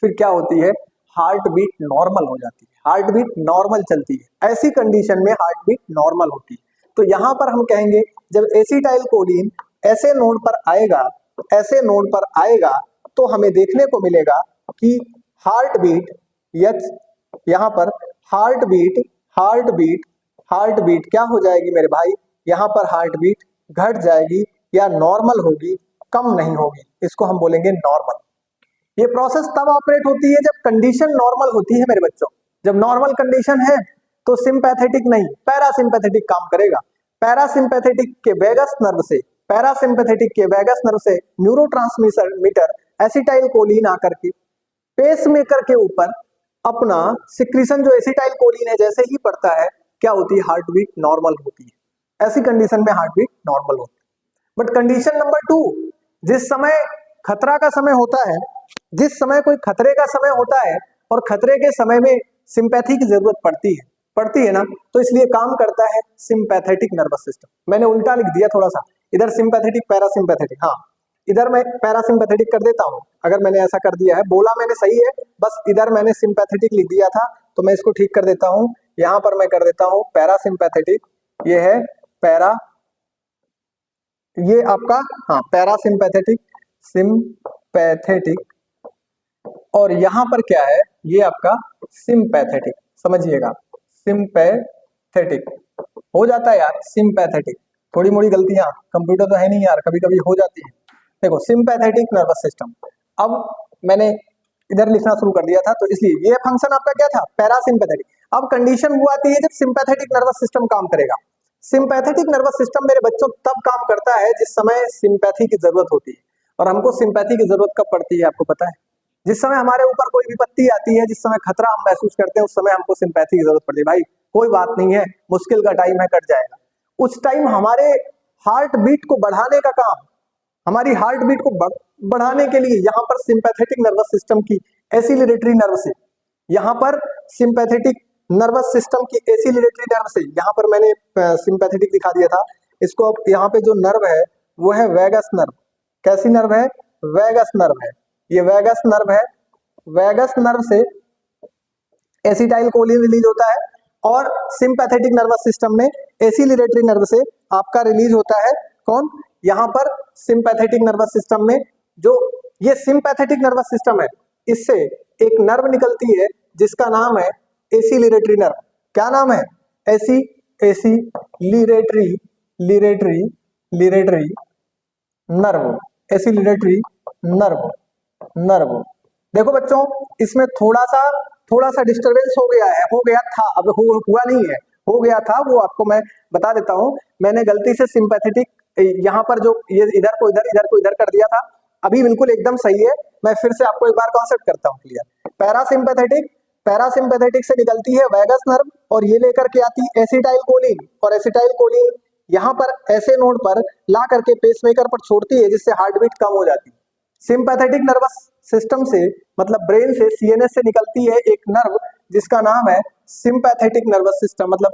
फिर क्या होती है? हार्ट बीट नॉर्मल हो जाती है, हार्ट बीट नॉर्मल चलती है। ऐसी कंडीशन में हार्ट बीट नॉर्मल होती है। तो यहां पर हम कहेंगे जब एसिटाइल कोलिन ऐसे नोड पर आएगा, ऐसे नोड पर आएगा, तो हमें देखने को मिलेगा कि हार्ट बीट, यहां पर heart beat, heart beat, heart beat क्या हो जाएगी मेरे भाई, यहां पर हार्ट बीट घट जाएगी या नॉर्मल होगी, कम नहीं होगी, इसको हम बोलेंगे नॉर्मल। ये प्रोसेस तब ऑपरेट होती है जब कंडीशन नॉर्मल होती है मेरे बच्चों। जब नॉर्मल कंडीशन है तो सिंपैथेटिक नहीं, पैरासिम्पैथेटिक काम करेगा। पैरासिम्पैथेटिक के वेगस नर्व से, पैरासिम्पैथेटिक के वेगस नर्व से न्यूरोट्रांसमीटर एसिटाइल कोलिन आकर के पेसमेकर के ऊपर अपना सिक्रीशन जो एसिटाइल कोलिन है जैसे ही पड़ता है, क्या होती है, हार्ट बीट नॉर्मल होती है। ऐसी कंडीशन में हार्ट बीट नॉर्मल होती है। बट कंडीशन नंबर 2, जिस समय खतरा का समय होता है, जिस समय कोई खतरे का समय होता है और खतरे के समय में सिंपैथी की जरूरत पड़ती है ना, तो इसलिए काम करता है सिंपैथेटिक नर्वस सिस्टम। मैंने उल्टा लिख दिया थोड़ा सा, इधर सिंपैथेटिक पैरासिम्पैथेटिक, हाँ इधर मैं पैरासिम्पैथेटिक कर देता हूं, अगर मैंने ऐसा कर दिया है, बोला मैंने सही है, बस इधर मैंने सिंपैथेटिक लिख दिया था तो मैं इसको ठीक कर देता हूं। यहां पर मैं कर देता हूं पैरासिम्पैथेटिक, ये है पैरा, ये आपका हाँ पैरासिम्पैथेटिक, सिंपैथेटिक, और यहां पर क्या है, ये आपका सिंपैथेटिक, समझिएगा सिंपैथेटिक हो जाता है यार, सिंपैथेटिक, थोड़ी मोड़ी गलतियां, कंप्यूटर तो है नहीं यार, कभी कभी हो जाती है। देखो सिंपैथेटिक नर्वस सिस्टम, अब मैंने इधर लिखना शुरू कर दिया था तो इसलिए ये फंक्शन आपका क्या था, पैरासिम्पैथेटिक। अब कंडीशन वो आती है जब सिंपैथेटिक नर्वस सिस्टम काम करेगा। सिंपैथेटिक नर्वस सिस्टम मेरे बच्चों तब काम करता है जिस समय सिंपैथी की जरूरत होती है, और हमको सिंपैथी की जरूरत कब पड़ती है आपको पता है, जिस समय हमारे ऊपर कोई विपत्ति आती है, जिस समय खतरा हम महसूस करते हैं, उस समय हमको सिंपैथी की जरूरत पड़ती है। भाई कोई बात नहीं है, मुश्किल का टाइम है, कट जाएगा। उस टाइम हमारे हार्ट बीट को बढ़ाने का काम, हमारी हार्ट बीट को बढ़ाने के लिए यहाँ पर सिंपैथेटिक नर्वस सिस्टम की एसिलरेटरी नर्व से, यहाँ पर सिंपैथेटिक नर्वस सिस्टम की एसिलरेटरी नर्व से, यहाँ पर मैंने सिंपैथेटिक दिखा दिया था इसको। अब यहाँ पे जो नर्व है वो है वेगस नर्व। कैसी नर्व है, वेगस नर्व है, ये वेगस नर्व है। वेगस नर्व से एसिटाइल कोलिन रिलीज होता है, और सिंपैथेटिक नर्वस सिस्टम में एसिलरेटरी नर्व से आपका रिलीज होता है कौन, यहाँ पर सिंपैथेटिक नर्वस सिस्टम में जो ये सिंपैथेटिक नर्वस सिस्टम है, इससे एक नर्व निकलती है जिसका नाम है एसिलरेटरी नर्व। क्या नाम है, एसिलरेटरी लिरेटरी नर्व, एसिलरेटरी नर्व। देखो बच्चों, इसमें थोड़ा सा डिस्टरबेंस हो गया था, अब हुआ नहीं है, हो गया था, वो आपको मैं बता देता हूं। मैंने गलती से सिंपैथेटिक यहाँ पर जो ये इधर को इधर कर दिया था, अभी बिल्कुल एकदम सही है। मैं फिर से आपको एक बार कॉन्सेप्ट करता हूँ क्लियर। पैरासिम्पैथेटिक से निकलती है वेगस नर्व, और ये लेकर के आती है एसिटाइल कोलिन, और एसिटाइल कोलिन यहाँ पर ऐसे नोड पर ला करके पेसमेकर पर छोड़ती है, जिससे हार्ट बीट कम हो जाती है। सिंपैथेटिक नर्वस सिस्टम से मतलब ब्रेन से, सीएनएस से निकलती है एक नर्व जिसका नाम है सिंपैथेटिक नर्वस सिस्टम, मतलब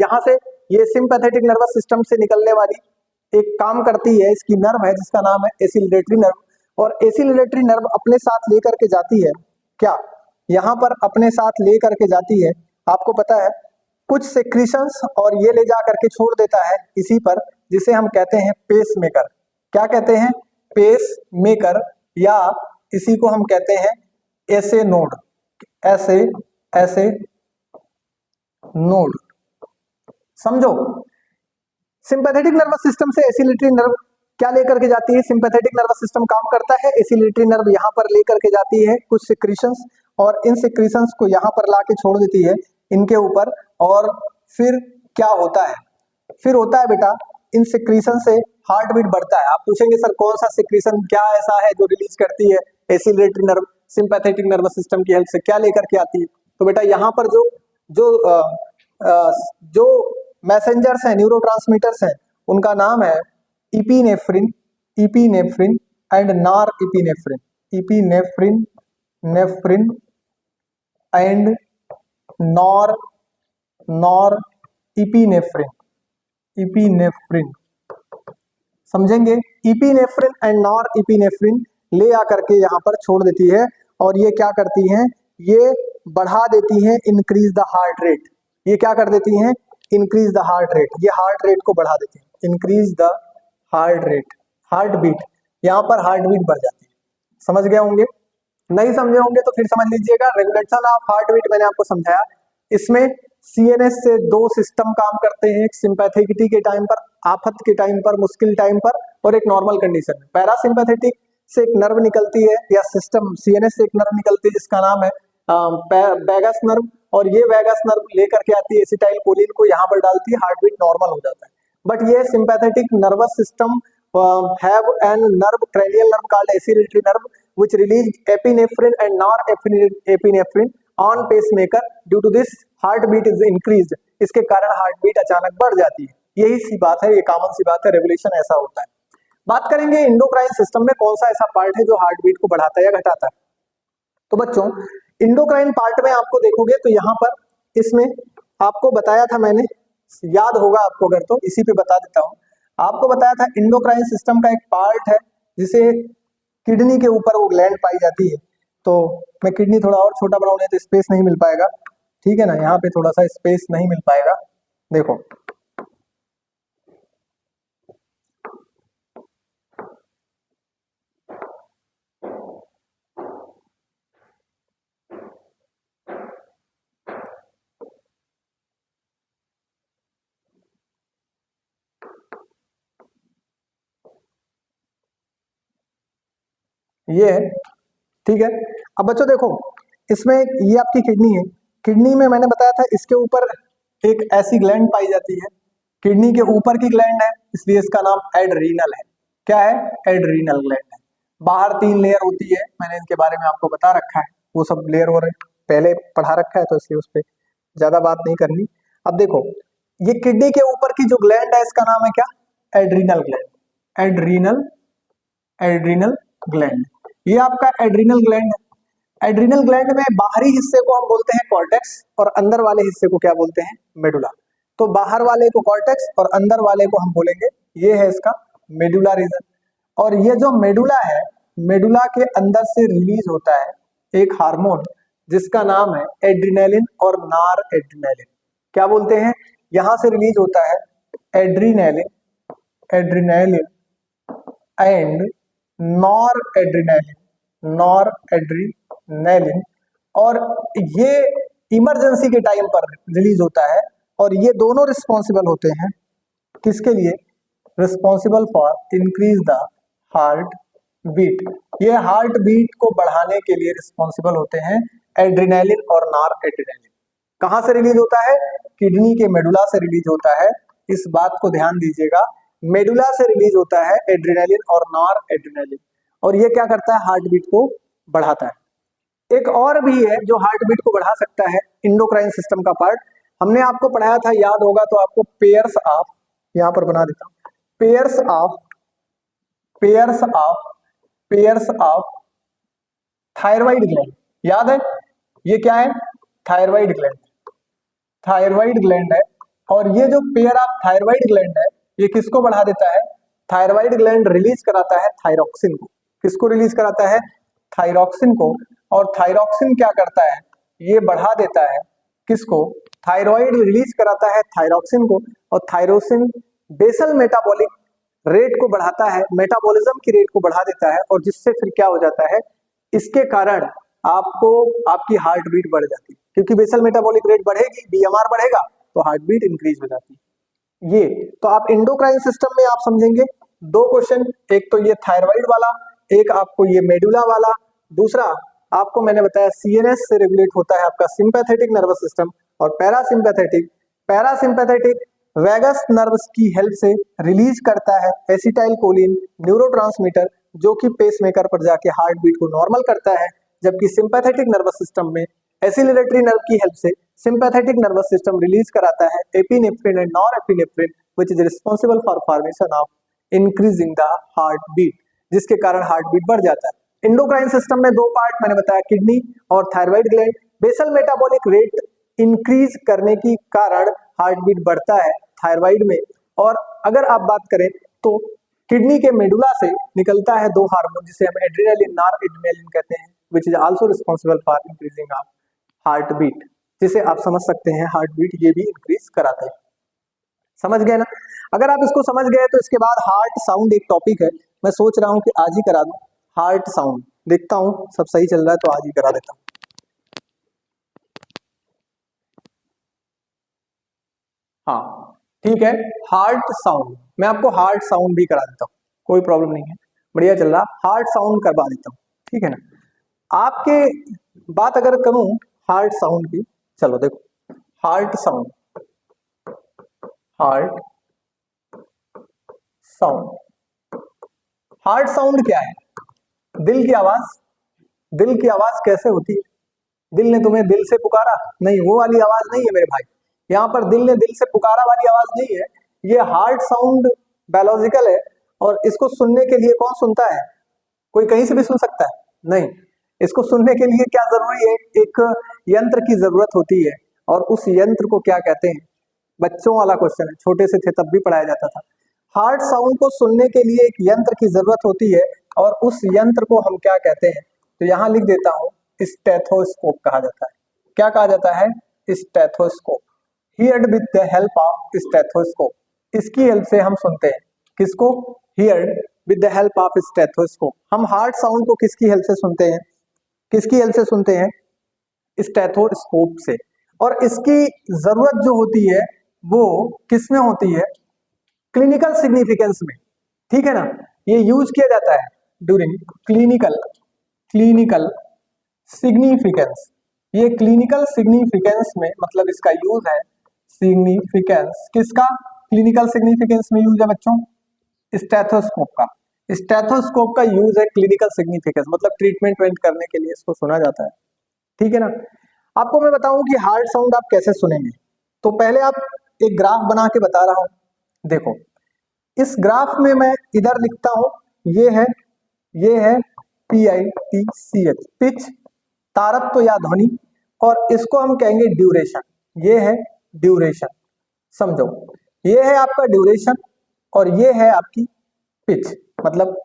यहाँ से ये सिंपैथेटिक नर्वस सिस्टम से निकलने वाली एक काम करती है, इसकी नर्व है जिसका नाम है एसिलरेटरी नर्व। और एसिलरेटरी नर्व अपने साथ लेकर के जाती है, क्या यहाँ पर अपने साथ लेकर के जाती है, आपको पता है कुछ सेक्रीशंस, और ये ले जा करके छोड़ देता है इसी पर, जिसे हम कहते हैं पेसमेकर। क्या कहते हैं, पेसमेकर, या इसी को हम कहते हैं ऐसे नोड, ऐसे नोड। समझो, सिंपैथेटिक नर्वस सिस्टम से एसिलरेटरी नर्व क्या लेकर के जाती है, सिंपैथेटिक नर्वस सिस्टम काम करता है, एसिलरेटरी नर्व यहाँ पर लेकर के जाती है कुछ सिक्रीशंस, और इन सिक्रीशंस को यहाँ पर लाके छोड़ देती है इनके ऊपर। और फिर क्या होता है, फिर होता है बेटा, इन सिक्रीशन से हार्ट बीट बढ़ता है। आप पूछेंगे सर कौन सा सिक्रीशन क्या ऐसा है जो रिलीज करती है एसिलरेटरी नर्व सिंपैथेटिक नर्वस सिस्टम की हेल्प से, क्या लेकर के आती है, तो बेटा यहाँ पर जो मैसेंजर्स हैं, न्यूरोट्रांसमीटर्स हैं, उनका नाम है epinephrine and nor epinephrine and nor epinephrine. समझेंगे, इपिनेफ्रिन एंड नॉर इपिनेफ्रिन ले आकर के यहाँ पर छोड़ देती है, और ये क्या करती हैं, ये बढ़ा देती हैं इंक्रीज द हार्ट रेट। ये क्या कर देती हैं? इंक्रीज द हार्ट रेट, ये हार्ट रेट को बढ़ा देती है। Increase the heart rate, heart beat, यहाँ पर हार्ट बीट बढ़ जाती है। समझ गए होंगे? नहीं समझे होंगे तो फिर समझ लीजिएगा। रेगुलेशन ऑफ हार्ट बीट मैंने आपको समझाया। इसमें सीएनएस से दो सिस्टम काम करते हैं, एक सिंपैथेटिक के टाइम पर, आफत के टाइम पर, मुश्किल टाइम पर, और एक नॉर्मल कंडीशन में। पैरासिम्पैथेटिक से एक नर्व निकलती है, या सिस्टम सीएनएस से एक नर्व निकलती है जिसका नाम है वैगस नर्व, और ये वैगस नर्व लेकर के आती है एसिटाइल कोलिन को, यहाँ पर डालती है, हार्ट बीट नॉर्मल हो जाता है। बट ये sympathetic nervous system have an nerve, cranial nerve called acceleratory nerve, which release epinephrine and norepinephrine on pacemaker. Due to this, heartbeat is increased. इसके कारण हार्टबीट अचानक बढ़ जाती है। यही सी बात है, ये कॉमन सी बात है, रेगुलेशन ऐसा होता है। बात करेंगे इंडोक्राइन सिस्टम में कौन सा ऐसा पार्ट है जो हार्टबीट को बढ़ाता है या घटाता है। तो बच्चों, इंडोक्राइन पार्ट में आपको देखोगे तो यहाँ पर इसमें आपको बताया था मैंने, याद होगा आपको अगर, तो इसी पे बता देता हूँ। आपको बताया था इंडोक्राइन सिस्टम का एक पार्ट है जिसे किडनी के ऊपर वो ग्लैंड पाई जाती है। तो मैं किडनी थोड़ा और छोटा बनाऊंगा तो स्पेस नहीं मिल पाएगा, ठीक है ना, यहाँ पे थोड़ा सा स्पेस नहीं मिल पाएगा। देखो ये है, ठीक है। अब बच्चों देखो, इसमें ये आपकी किडनी है। किडनी में मैंने बताया था इसके ऊपर एक ऐसी ग्लैंड पाई जाती है, किडनी के ऊपर की ग्लैंड है, इसलिए इसका नाम एड्रीनल है। क्या है? एड्रीनल ग्लैंड है। बाहर 3 लेयर होती है, मैंने इनके बारे में आपको बता रखा है, वो सब लेयर और पहले पढ़ा रखा है, तो इसलिए उस पर ज्यादा बात नहीं करनी। अब देखो, ये किडनी के ऊपर की जो ग्लैंड है इसका नाम है क्या? Adrenal gland. Adrenal, adrenal gland, ये आपका एड्रीनल ग्लैंड है। एड्रीनल ग्लैंड में बाहरी हिस्से को हम बोलते हैं कॉर्टेक्स, और अंदर वाले हिस्से को क्या बोलते हैं? मेडुला। तो बाहर वाले को कॉर्टेक्स और अंदर वाले को हम बोलेंगे, ये है इसका मेडुला रीजन। और ये जो मेडुला है, मेडुला के अंदर से रिलीज होता है एक हार्मोन जिसका नाम है एड्रिनलिन और नार एड्रिनलिन। क्या बोलते हैं? यहां से रिलीज होता है adrenaline, adrenaline and nor adrenaline, nor adrenaline, और ये इमरजेंसी के टाइम पर रिलीज होता है। और ये दोनों रिस्पॉन्सिबल होते हैं किसके लिए? Responsible for increase the heart beat. ये हार्ट बीट को बढ़ाने के लिए रिस्पॉन्सिबल होते हैं एड्रिनलिन और नॉर एड्रिनलिन। कहां से रिलीज होता है? किडनी के मेडुला से रिलीज होता है। इस बात को ध्यान दीजिएगा, मेडुला से रिलीज होता है एड्रिनलिन और नॉर एड्रिनलिन, और ये क्या करता है? हार्ट बीट को बढ़ाता है। एक और भी है जो हार्ट बीट को बढ़ा सकता है, इंडोक्राइन सिस्टम का पार्ट। हमने आपको पढ़ाया था, याद होगा तो आपको, पेयर्स ऑफ, यहां पर बना देता हूं, pairs of, pairs of, pairs of thyroid gland. याद है? ये क्या है? थायराइड ग्लैंड, थायराइड ग्लैंड है। और ये जो पेयर ऑफ थायराइड ग्लैंड है, ये किसको बढ़ा देता है? थायराइड ग्लैंड रिलीज कराता है थायरोक्सिन को। किसको रिलीज कराता है? थायरोक्सिन को। और थायरोक्सिन क्या करता है? ये बढ़ा देता है किसको? थायराइड रिलीज कराता है थायरोक्सिन को, और थायरोसिन बेसल मेटाबॉलिक रेट को बढ़ाता है, मेटाबॉलिज्म की रेट को बढ़ा देता है, और जिससे फिर क्या हो जाता है? इसके कारण आपको आपकी हार्ट बीट बढ़ जाती है, क्योंकि बेसल मेटाबॉलिक रेट बढ़ेगी, बीएमआर बढ़ेगा, तो हार्ट बीट इंक्रीज हो जाती है। ये तो आप इंडोक्राइन सिस्टम में आप समझेंगे 2 क्वेश्चन, एक तो ये थायराइड वाला, एक आपको ये मेडुला वाला, दूसरा आपको मैंने बताया सीएनएस से रेगुलेट होता है आपका सिंपैथेटिक नर्वस सिस्टम, और पैरासिम्पैथेटिक, पैरासिम्पैथेटिक वैगस नर्व्स की हेल्प से रिलीज करता है एसिटाइल कोलिन न्यूरोट्रांसमीटर, जो कि पेसमेकर पर जाके हार्ट बीट को नॉर्मल करता है। जबकि सिंपैथेटिक नर्वस सिस्टम में एसिलरेटरी नर्व की हेल्प से सिंपैथेटिक नर्वस सिस्टम रिलीज कराता है epinephrine and norepinephrine, which is responsible for formation of increasing the heart beat, जिसके कारण हार्ट बीट बढ़ जाता है। इंडोक्राइन सिस्टम में 2 पार्ट मैंने बताया, किडनी और thyroid gland. Basal metabolic rate increase करने के कारण हार्ट बीट बढ़ता है थायराइड में। और अगर आप बात करें तो किडनी के मेडुला से निकलता है 2 हार्मोन, जिसे हम एड्रिनलिन, नॉर एड्रिनलिन कहते हैं। Which is also responsible for increasing of heart beat, जिसे आप समझ सकते हैं हार्ट बीट ये भी इंक्रीज कराते हैं। समझ गए ना? अगर आप इसको समझ गए तो इसके बाद हार्ट साउंड एक टॉपिक है, मैं सोच रहा हूं कि आज ही करा दूं हार्ट साउंड। देखता हूं सब सही चल रहा है तो आज ही करा देता हूं। हाँ ठीक है, हार्ट साउंड मैं आपको हार्ट साउंड भी करा देता हूँ, कोई प्रॉब्लम नहीं है, बढ़िया चल रहा, हार्ट साउंड करवा देता हूँ, ठीक है ना। आपके बात अगर करूं हार्ट साउंड की, चलो देखो heart sound, heart sound, heart sound क्या है? दिल की आवाज। दिल की आवाज कैसे होती है? दिल ने तुम्हें दिल से पुकारा? नहीं, वो वाली आवाज नहीं है मेरे भाई, यहाँ पर दिल ने दिल से पुकारा वाली आवाज नहीं है, ये हार्ट साउंड बायोलॉजिकल है, और इसको सुनने के लिए कौन सुनता है? कोई कहीं से भी सुन सकता है? नहीं, इसको सुनने के लिए क्या जरूरी है? एक यंत्र की जरूरत होती है, और उस यंत्र को क्या कहते हैं? बच्चों वाला क्वेश्चन है, छोटे से थे तब भी पढ़ाया जाता था। हार्ट साउंड को सुनने के लिए एक यंत्र की जरूरत होती है, और उस यंत्र को हम क्या कहते हैं? तो यहां लिख देता हूं, स्टेथोस्कोप कहा जाता है। क्या कहा जाता है? Stethoscope. Heard with the help of stethoscope, इसकी हेल्प से हम सुनते हैं। किसको? Heard with the help of stethoscope. हम हार्ट साउंड को किसकी हेल्प से सुनते हैं? किसकी हेल्प से सुनते हैं? स्टेथोस्कोप से। और इसकी जरूरत जो होती है वो किस में होती है? क्लिनिकल सिग्निफिकेंस में, ठीक है ना। ये यूज किया जाता है ड्यूरिंग क्लिनिकल सिग्निफिकेंस। ये क्लिनिकल सिग्निफिकेंस में, मतलब इसका यूज है सिग्निफिकेंस किसका? क्लिनिकल सिग्निफिकेंस में यूज है बच्चों स्टेथोस्कोप का। स्टेथोस्कोप का यूज है क्लिनिकल सिग्निफिकेंस, मतलब ट्रीटमेंट करने के लिए इसको सुना जाता है, ठीक है ना। आपको मैं बताऊं कि हार्ट साउंड आप कैसे सुनेंगे, तो पहले आप एक ग्राफ बना के बता रहा हूं। देखो इस ग्राफ में मैं इधर लिखता हूं, ये है PITCH, पिच, तारत्व या ध्वनि, और इसको हम कहेंगे ड्यूरेशन। ये है ड्यूरेशन, समझो, ये है आपका ड्यूरेशन, और ये है आपकी पिच, मतलब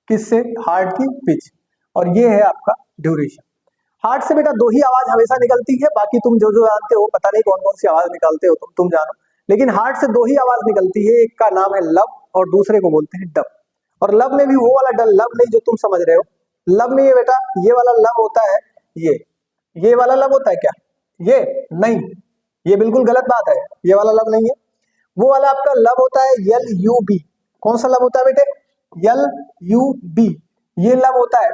किससे? हार्ट की पिच, और ये है आपका ड्यूरेशन। हार्ट से बेटा दो ही आवाज हमेशा निकलती है, बाकी तुम जो जो जानते हो, पता नहीं कौन कौन सी आवाज निकालते हो तुम जानो, लेकिन हार्ट से दो ही आवाज निकलती है, एक का नाम है लब और दूसरे को बोलते हैं डब। और लब में भी वो वाला डल लब नहीं जो तुम समझ रहे हो। लब में ये बेटा ये वाला लब होता है, ये वाला लब होता है क्या? ये नहीं, ये बिल्कुल गलत बात है, ये वाला लब नहीं है। वो वाला आपका लब होता है LUB। कौन सा लब होता है बेटे? LUB, ये लब होता है।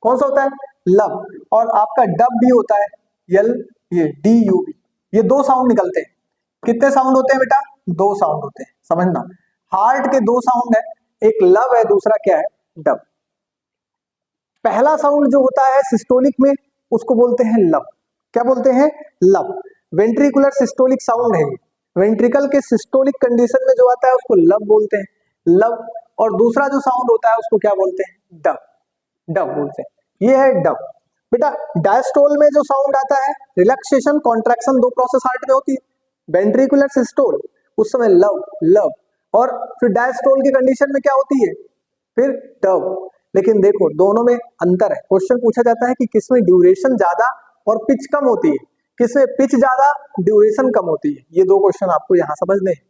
कौन सा होता है? लब। और आपका डब भी होता है ये DUB। ये दो साउंड निकलते हैं। कितने साउंड होते हैं बेटा? दो साउंड होते हैं, समझना। हार्ट के दो साउंड है, एक लब है, दूसरा क्या है? डब। पहला साउंड जो होता है सिस्टोलिक में, उसको बोलते हैं लब। क्या बोलते हैं? लब। वेंट्रिकुलर सिस्टोलिक साउंड है, वेंट्रिकल के सिस्टोलिक कंडीशन में जो आता है उसको लब बोलते हैं, लब। और दूसरा जो साउंड होता है उसको क्या बोलते हैं? डब, डब बोलते हैं। ये है डब। बेटा डायस्टोल में जो साउंड आता है, रिलैक्सेशन कॉन्ट्रैक्शन, दो प्रोसेस हार्ट में होती है। वेंट्रिकुलर सिस्टोल, उस समय लव लव, और फिर डायस्टोल की कंडीशन में क्या होती है? फिर डब। लेकिन देखो दोनों में अंतर है। क्वेश्चन पूछा जाता है कि किसमें ड्यूरेशन ज्यादा और पिच कम होती है, किसमें पिच ज्यादा ड्यूरेशन कम होती है। ये दो क्वेश्चन आपको यहाँ समझने हैं।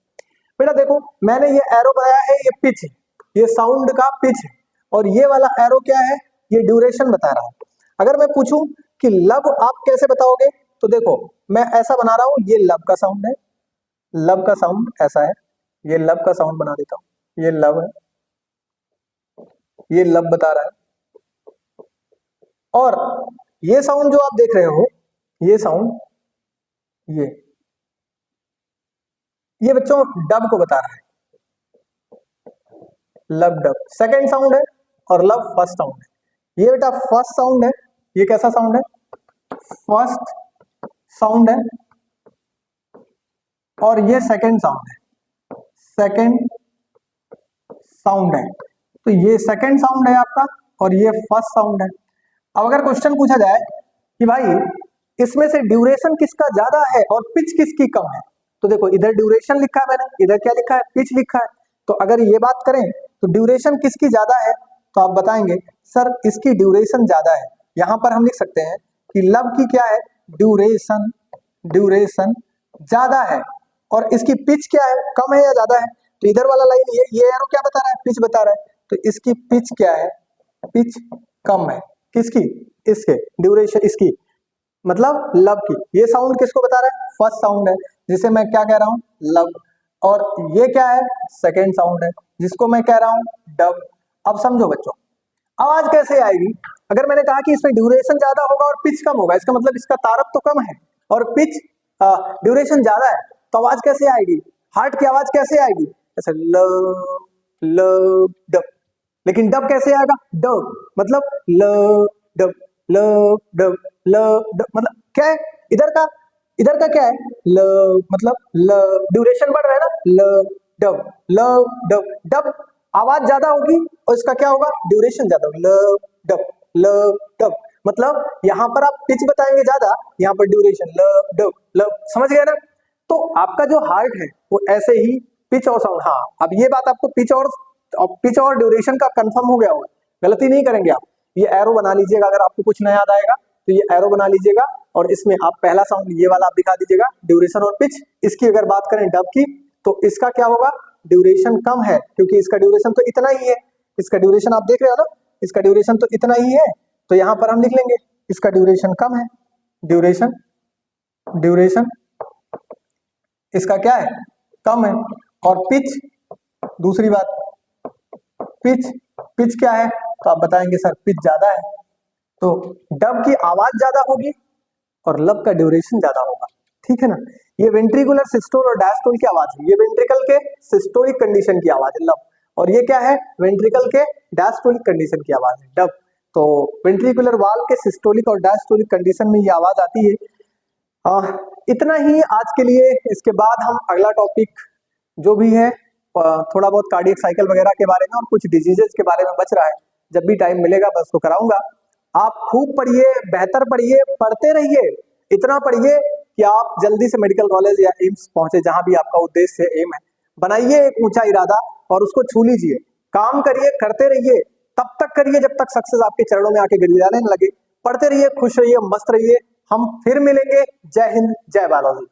बेटा देखो मैंने ये एरो बनाया है, ये पिच है, ये साउंड का पिच है, और ये वाला एरो क्या है? ये ड्यूरेशन बता रहा है। अगर मैं पूछूं कि लब आप कैसे बताओगे, तो देखो मैं ऐसा बना रहा हूं, ये लब का साउंड है, लब का साउंड ऐसा है, ये लब का साउंड बना देता हूं, ये लब है, ये लब बता रहा है। और ये साउंड जो आप देख रहे हो, ये साउंड, ये बच्चों डब को बता रहा है, लब डब सेकेंड साउंड है, और लब फर्स्ट साउंड है। ये बेटा फर्स्ट साउंड है, ये कैसा साउंड है? फर्स्ट साउंड है, और ये सेकेंड साउंड है, सेकेंड साउंड है। तो ये सेकेंड साउंड है आपका, और ये फर्स्ट साउंड है। अब अगर क्वेश्चन पूछा जाए कि भाई इसमें से ड्यूरेशन किसका ज्यादा है और पिच किसकी कम है, तो देखो इधर ड्यूरेशन लिखा है मैंने, इधर क्या लिखा है? पिच लिखा है। तो अगर ये बात करें तो ड्यूरेशन किसकी ज्यादा है, तो आप बताएंगे सर इसकी ड्यूरेशन ज्यादा है, यहां पर हम लिख सकते हैं कि लब की क्या है, ड्यूरेशन, ड्यूरेशन ज्यादा है और इसकी पिच क्या है, कम है या ज्यादा है। तो इधर वाला लाइन ये एरो क्या बता रहा है, पिच बता रहा है, तो इसकी पिच क्या है, पिच कम है, किसकी, इसके, ड्यूरेशन इसकी, मतलब लब की। ये साउंड किसको बता रहा है, फर्स्ट साउंड है, जिसे मैं क्या कह रहा हूं, लब। और ये क्या है, सेकेंड साउंड है, जिसको मैं कह रहा हूं डब। अब समझो बच्चों, आवाज कैसे आएगी, अगर मैंने कहा कि इसमें ड्यूरेशन ज्यादा होगा और पिच कम होगा, इसका मतलब इसका तारक तो कम है और पिच ड्यूरेशन ज्यादा है, तो आवाज कैसे आएगी, हार्ट की आवाज कैसे आएगी, ऐसे ल ल डब। लेकिन डब कैसे आएगा, डब मतलब ल डब ल डब ल डब, मतलब क्या है, इधर का क्या है, ल मतलब ल, ड्यूरेशन बढ़ रहा है ना, ल डब ल डब, डब आवाज ज्यादा होगी और इसका क्या होगा, ड्यूरेशन ज्यादा होगा, ल डब ल डब, मतलब यहां पर आप पिच बताएंगे ज्यादा, यहां पर ड्यूरेशन ल डब ल, समझ गए ना। तो आपका जो हार्ट है वो ऐसे ही पिच और साउंड, हाँ अब ये बात आपको पिच और ड्यूरेशन का कंफर्म हो गया होगा, गलती नहीं करेंगे आप। ये एरो बना लीजिएगा, अगर आपको कुछ न याद आएगा तो ये एरो बना लीजिएगा और इसमें आप पहला साउंड ये वाला आप दिखा दीजिएगा, ड्यूरेशन और पिच। इसकी अगर बात करें डब की, तो इसका क्या होगा, ड्यूरेशन कम है, क्योंकि इसका ड्यूरेशन तो इतना ही है, इसका ड्यूरेशन आप देख रहे हो ना, इसका ड्यूरेशन तो इतना ही है, तो यहां पर हम लिख लेंगे इसका ड्यूरेशन कम है, ड्यूरेशन, ड्यूरेशन इसका क्या है, कम है। और पिच, दूसरी बात, पिच, पिच क्या है, तो आप बताएंगे सर पिच ज्यादा है, तो डब की आवाज ज्यादा होगी और लब का ड्यूरेशन ज्यादा होगा, ठीक है ना। ये वेंट्रिकुलर सिस्टोल और डायस्टोल की आवाज है, ये वेंट्रिकल के सिस्टोलिक कंडीशन की आवाज है लब, और ये क्या है, वेंट्रिकल के डायस्टोलिक कंडीशन की आवाज है डब। तो वेंट्रिकुलर वाल के सिस्टोलिक और डायस्टोलिक कंडीशन में ये आवाज आती है। इतना ही आज के लिए, इसके बाद हम अगला टॉपिक जो भी है थोड़ा बहुत कार्डियक साइकिल वगैरह के बारे में और कुछ डिजीजेस के बारे में बच रहा है, जब भी टाइम मिलेगा मैं उसको कराऊंगा। आप खूब पढ़िए, बेहतर पढ़िए, पढ़ते रहिए, इतना पढ़िए कि आप जल्दी से मेडिकल कॉलेज या एम्स पहुंचे, जहां भी आपका उद्देश्य है, एम है। बनाइए एक ऊंचा इरादा और उसको छू लीजिए, काम करिए, करते रहिए, तब तक करिए जब तक सक्सेस आपके चरणों में आके गिड़गिड़ाने न लगे। पढ़ते रहिए, खुश रहिए, मस्त रहिए, हम फिर मिलेंगे। जय हिंद, जय बालाजी।